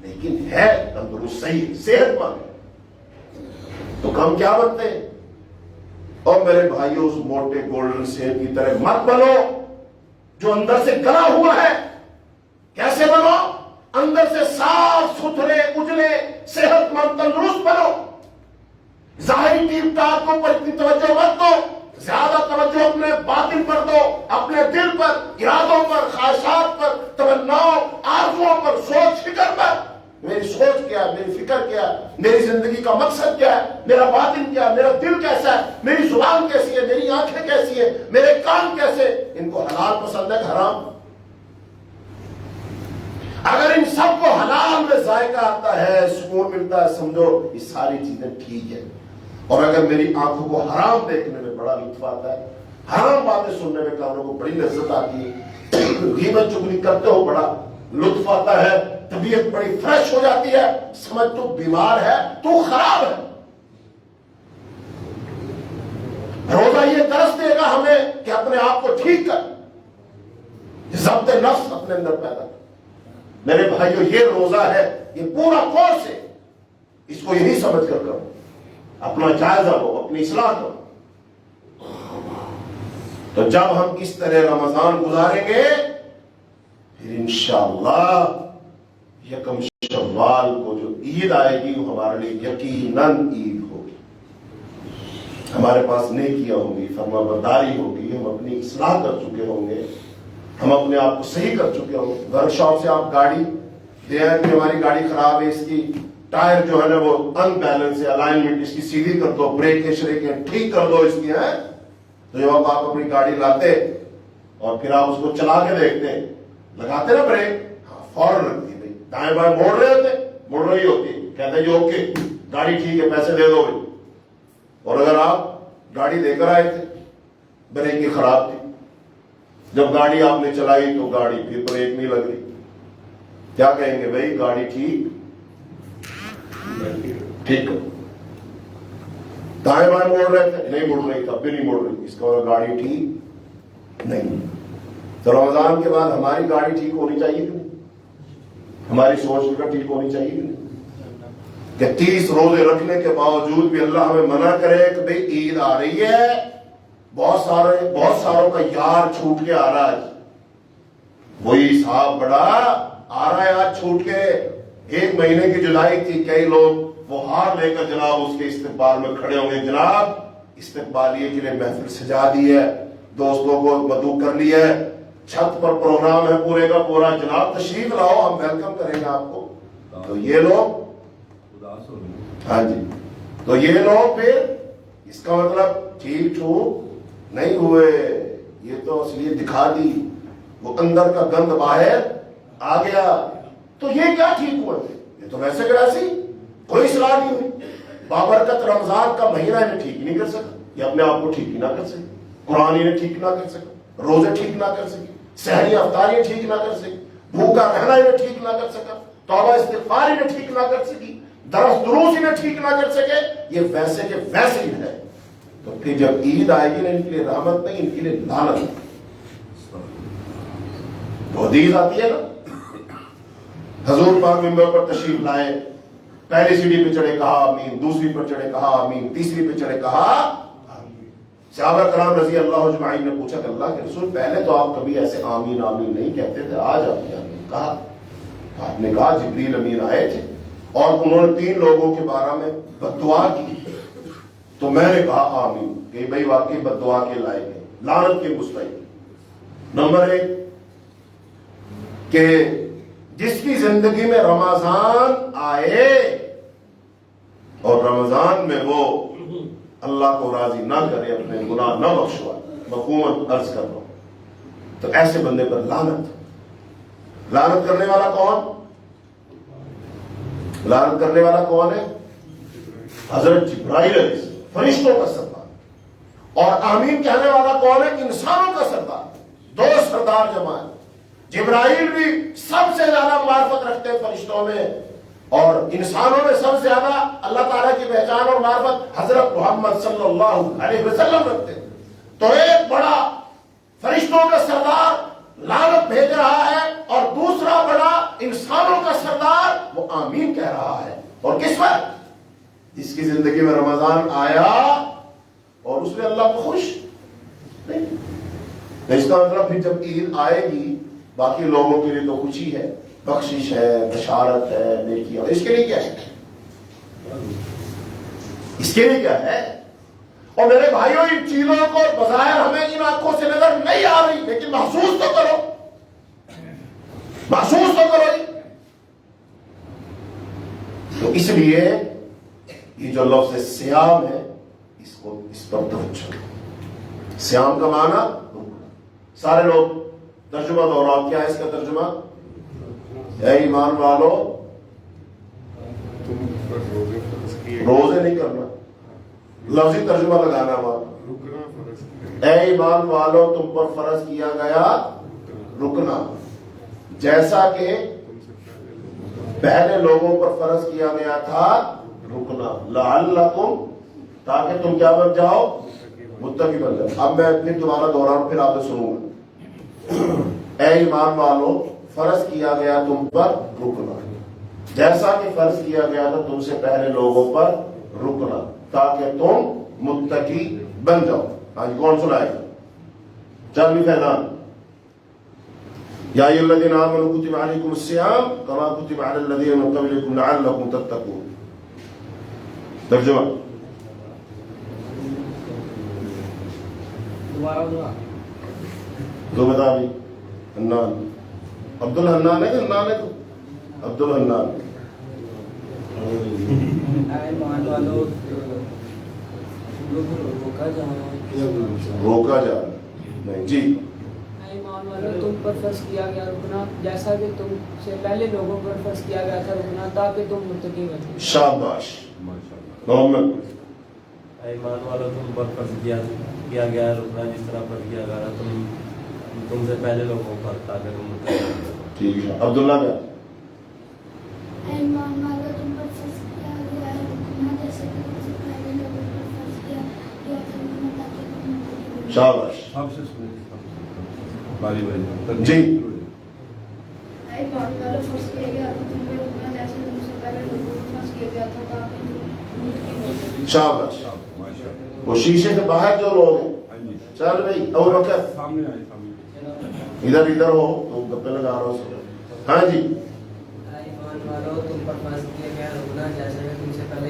لیکن ہے تندرست، صحیح، صحت مند. تو ہم کیا بنتے ہیں؟ اور میرے بھائیوں اس موٹے گولڈن سیب کی طرح مت بنو جو اندر سے گلا ہوا ہے. کیسے بنو؟ اندر سے صاف ستھرے، اجلے، صحت مند، تندرست بنو. ظاہری ٹیپ ٹاپ کو پر اتنی توجہ مت دو، زیادہ توجہ اپنے باطن پر دو، اپنے دل پر، ارادوں پر، خواہشات پر، تمناؤں، آرزوؤں پر، سوچ فکر پر. میری سوچ کیا ہے، میری فکر کیا ہے، میری زندگی کا مقصد کیا ہے، میرا باطن کیا ہے، میرا دل کیسا ہے، میری زبان کیسی ہے، میری آنکھیں کیسی ہے، میرے کان کیسے، ان کو حلال پسند ہے کہ حرام؟ اگر ان سب کو حلال میں ذائقہ آتا ہے، سکون ملتا ہے، سمجھو یہ ساری چیزیں ٹھیک ہے. اور اگر میری آنکھوں کو حرام دیکھنے میں بڑا لطف آتا ہے، حرام باتیں سننے میں کانوں کو بڑی لذت آتی ہے، غیبت چغلی کرتے ہو بڑا لطف آتا ہے، طبیعت بڑی فریش ہو جاتی ہے، سمجھ تو بیمار ہے، تو خراب ہے. روزہ یہ درس دے گا ہمیں کہ اپنے آپ کو ٹھیک کر، ضبط نفس اپنے اندر پیدا کر. میرے بھائیو یہ روزہ ہے، یہ پورا کورس ہے، اس کو یہی سمجھ کر کرو، اپنا جائزہ لو، اپنی اصلاح کرو. تو جب ہم اس طرح رمضان گزاریں گے پھر انشاءاللہ یکم شوال کو جو عید آئے گی وہ ہمارے لیے یقیناً عید ہوگی. ہمارے پاس نیکیاں ہوں گی، فرما برداری ہوگی، ہم اپنی اصلاح کر چکے ہوں گے، ہم اپنے آپ کو صحیح کر چکے ہوں گے. ورک شاپ سے آپ گاڑی دے آئے کہ ہماری گاڑی خراب ہے، اس کی ٹائر جو ہے نا وہ ان بیلنس ہے، الائنمنٹ اس کی سیدھی کر دو، بریک کے شریکیں ٹھیک کر دو اس کی ہے. تو جب آپ اپنی گاڑی لاتے اور پھر آپ اس کو چلا کے دیکھتے، لگاتے نا بریک، فوراً لگتی بھائی، دائیں بائیں موڑ رہے ہوتے، مڑ رہی ہوتی، کہتے جی اوکے گاڑی ٹھیک ہے، پیسے دے دو بھائی. اور اگر آپ گاڑی دے کر آئے تھے، بریک کی خراب تھی، جب گاڑی آپ نے چلائی تو گاڑی پھر بریک نہیں لگ رہی، کیا کہیں گے بھائی گاڑی ٹھیک ٹھیک ہے، دائیں بائیں موڑ رہے تھے، نہیں مڑ رہی، تب بھی نہیں مڑ رہی، اس کا گاڑی ٹھیک نہیں. تو رمضان کے بعد ہماری گاڑی ٹھیک ہونی چاہیے کہ نہیں؟ ہماری سوچ فکر ٹھیک ہونی چاہیے کہ نہیں؟ کہ 30 روزے رکھنے کے باوجود بھی اللہ ہمیں منع کرے کہ بھئی عید آ رہی ہے، بہت ساروں کا یار چھوٹ کے آ رہا ہے، وہی صاحب بڑا آ رہا ہے آج چھوٹ کے. 1 مہینے کی جولائی تھی، کئی لوگ وہ ہار لے کر جناب اس کے استقبال میں کھڑے ہوں گے، جناب استقبالیے کے لیے محفل سجا دی ہے، دوستوں کو مدعو کر لیا ہے، چھت پر پروگرام ہے پورے کا پورا، جناب تشریف لاؤ ہم ویلکم کریں گے آپ کو. تو یہ لوگ ہاں جی، تو یہ لوگ پھر اس کا مطلب ٹھیک ٹھوک نہیں ہوئے، یہ تو اس لیے دکھا دی، وہ اندر کا گند باہر آ گیا. تو یہ کیا ٹھیک ہوئے تھے؟ یہ تو ویسے کہ ویسے ہی کوئی اصلاح نہیں ہوئی. بابرکت رمضان کا مہینہ انہیں ٹھیک نہیں کر سکا، یہ اپنے آپ کو ٹھیک ہی نہ کر سکے، قرآن انہیں ٹھیک نہ کر سکا، روزے ٹھیک نہ کر سکے، سحری افطاریاں ٹھیک نہ کر سکی، بھوکا رہنا انہیں ٹھیک نہ کر سکا، توبہ استغفار انہیں ٹھیک نہ کر سکی، درس دروس انہیں ٹھیک نہ کر سکے. یہ ویسے کے ویسے ہی ہے. تو پھر جب عید آئے گی نا، ان کے لیے رحمت نہیں، ان کے لیے لعنت. تو حدیث آتی ہے نا، حضور پاک منبر پر تشریف لائے، پہلی سیڑھی پہ چڑھے کہا آمین، دوسری پر چڑھے کہا آمین، تیسری پہ چڑھے کہا آمین. صحابہ کرام رضی اللہ اجمعین نے پوچھا کہ اللہ کے رسول پہلے تو آپ کبھی ایسے آمین آمین نہیں کہتے تھے، آج آپ نے آمین کہا. آپ نے کہا جبریل امین آئے تھے اور انہوں نے 3 لوگوں کے بارے میں بد دعا کی، تو میں نے کہا آمین، کہ بھائی واقعی بد دعا کے لائق ہے، لعنت کے مستحق. نمبر 1 کہ جس کی زندگی میں رمضان آئے اور رمضان میں وہ اللہ کو راضی نہ کرے، اپنے گناہ نہ بخشوائے، مفہوماً عرض کر رہا ہوں، تو ایسے بندے پر لعنت. لعنت کرنے والا کون؟ لعنت کرنے والا کون ہے؟ حضرت جبرائیل علیہ السلام، فرشتوں کا سردار. اور آمین کہنے والا کون ہے؟ انسانوں کا سردار. 2 سردار جمع ہیں. جبرائیل بھی سب سے زیادہ معرفت رکھتے ہیں فرشتوں میں، اور انسانوں میں سب سے زیادہ اللہ تعالیٰ کی پہچان اور معرفت حضرت محمد صلی اللہ علیہ وسلم رکھتے ہیں. تو ایک بڑا فرشتوں کا سردار لعنت بھیج رہا ہے، اور دوسرا بڑا انسانوں کا سردار وہ آمین کہہ رہا ہے. اور کس وقت؟ جس کی زندگی میں رمضان آیا اور اس نے اللہ کو خوش نہیں. اس کا مطلب پھر جب عید آئے گی باقی لوگوں کے لیے تو خوشی ہے، بخشش ہے، بشارت ہے، نیکی ہے. اس کے لیے کیا ہے؟ اس کے لیے کیا ہے؟ اور میرے بھائیوں ان چیزوں کو بظاہر ہمیں ان آنکھوں سے نظر نہیں آ رہی، لیکن محسوس تو کرو، محسوس تو کرو. تو اس لیے یہ جو لفظ سیام ہے اس پر توجہ. سیام کا معنی سارے لوگ ترجمہ دوہراؤ. کیا ہے اس کا ترجمہ؟ اے ایمان والو روزے نہیں کرنا، لفظی ترجمہ لگانا ہوا. اے ایمان والو تم پر فرض کیا گیا رکنا، جیسا کہ پہلے لوگوں پر فرض کیا گیا تھا رکنا، لعلکم تاکہ تم کیا بن جاؤ؟ متقی بن جاؤ. اب میں پھر دوبارہ دہراؤں، پھر آپ نے سنوں گا. اے ایمان والو فرض کیا گیا تم پر رکنا، جیسا کہ فرض کیا گیا تھا تم سے پہلے لوگوں پر رکنا، تاکہ تم متقی بن جاؤ. آج کون سنائے گا؟ چل فیضان. یا ایھا الذین آمنوا کتب علیکم الصیام کما کتب علی الذین من قبلکم لعلکم تتقون. ترجمہ تو بتا بھی. حنان عبد الحنان ہے کہ حنان ہے؟ تو عبد الحنان. روکا جا نہیں جی. تم پر فرض کیا گیا رکنا، جیسا کہ تم سے پہلے لوگوں پر فرض کیا گیا تھا رکنا، تاکہ تم متقی بنو. شاباش. محمد ایمان والو تم پر فرض کیا گیا رکنا، جس طرح فرض کیا گیا تم سے پہلے لوگوں پر، تاکہ تم متقی بنو. ٹھیک ہے. عبداللہ کیا؟ ایمان والو تم پر فرض کیا گیا رکنا، جیسے کہ تم سے پہلے لوگوں پر فرض کیا گیا تھا رکنا، تاکہ تم متقی بنو. شاباش. جی. ایمان والو فرض کیا گیا تم پر رکنا، جیسے کہ تم سے پہلے لوگوں پر فرض کیا گیا تھا، تاکہ تم متقی بنو. شاباش. وہ شیشے کے باہر جو لوگ ہیں، چل بھائی اور وقت ادھر ادھر ہو تو گپے لگا رہا ہوں. ہاں جی. ایمان والو تم پر فرض کیا گیا رکنا، جیسے کہ تم سے پہلے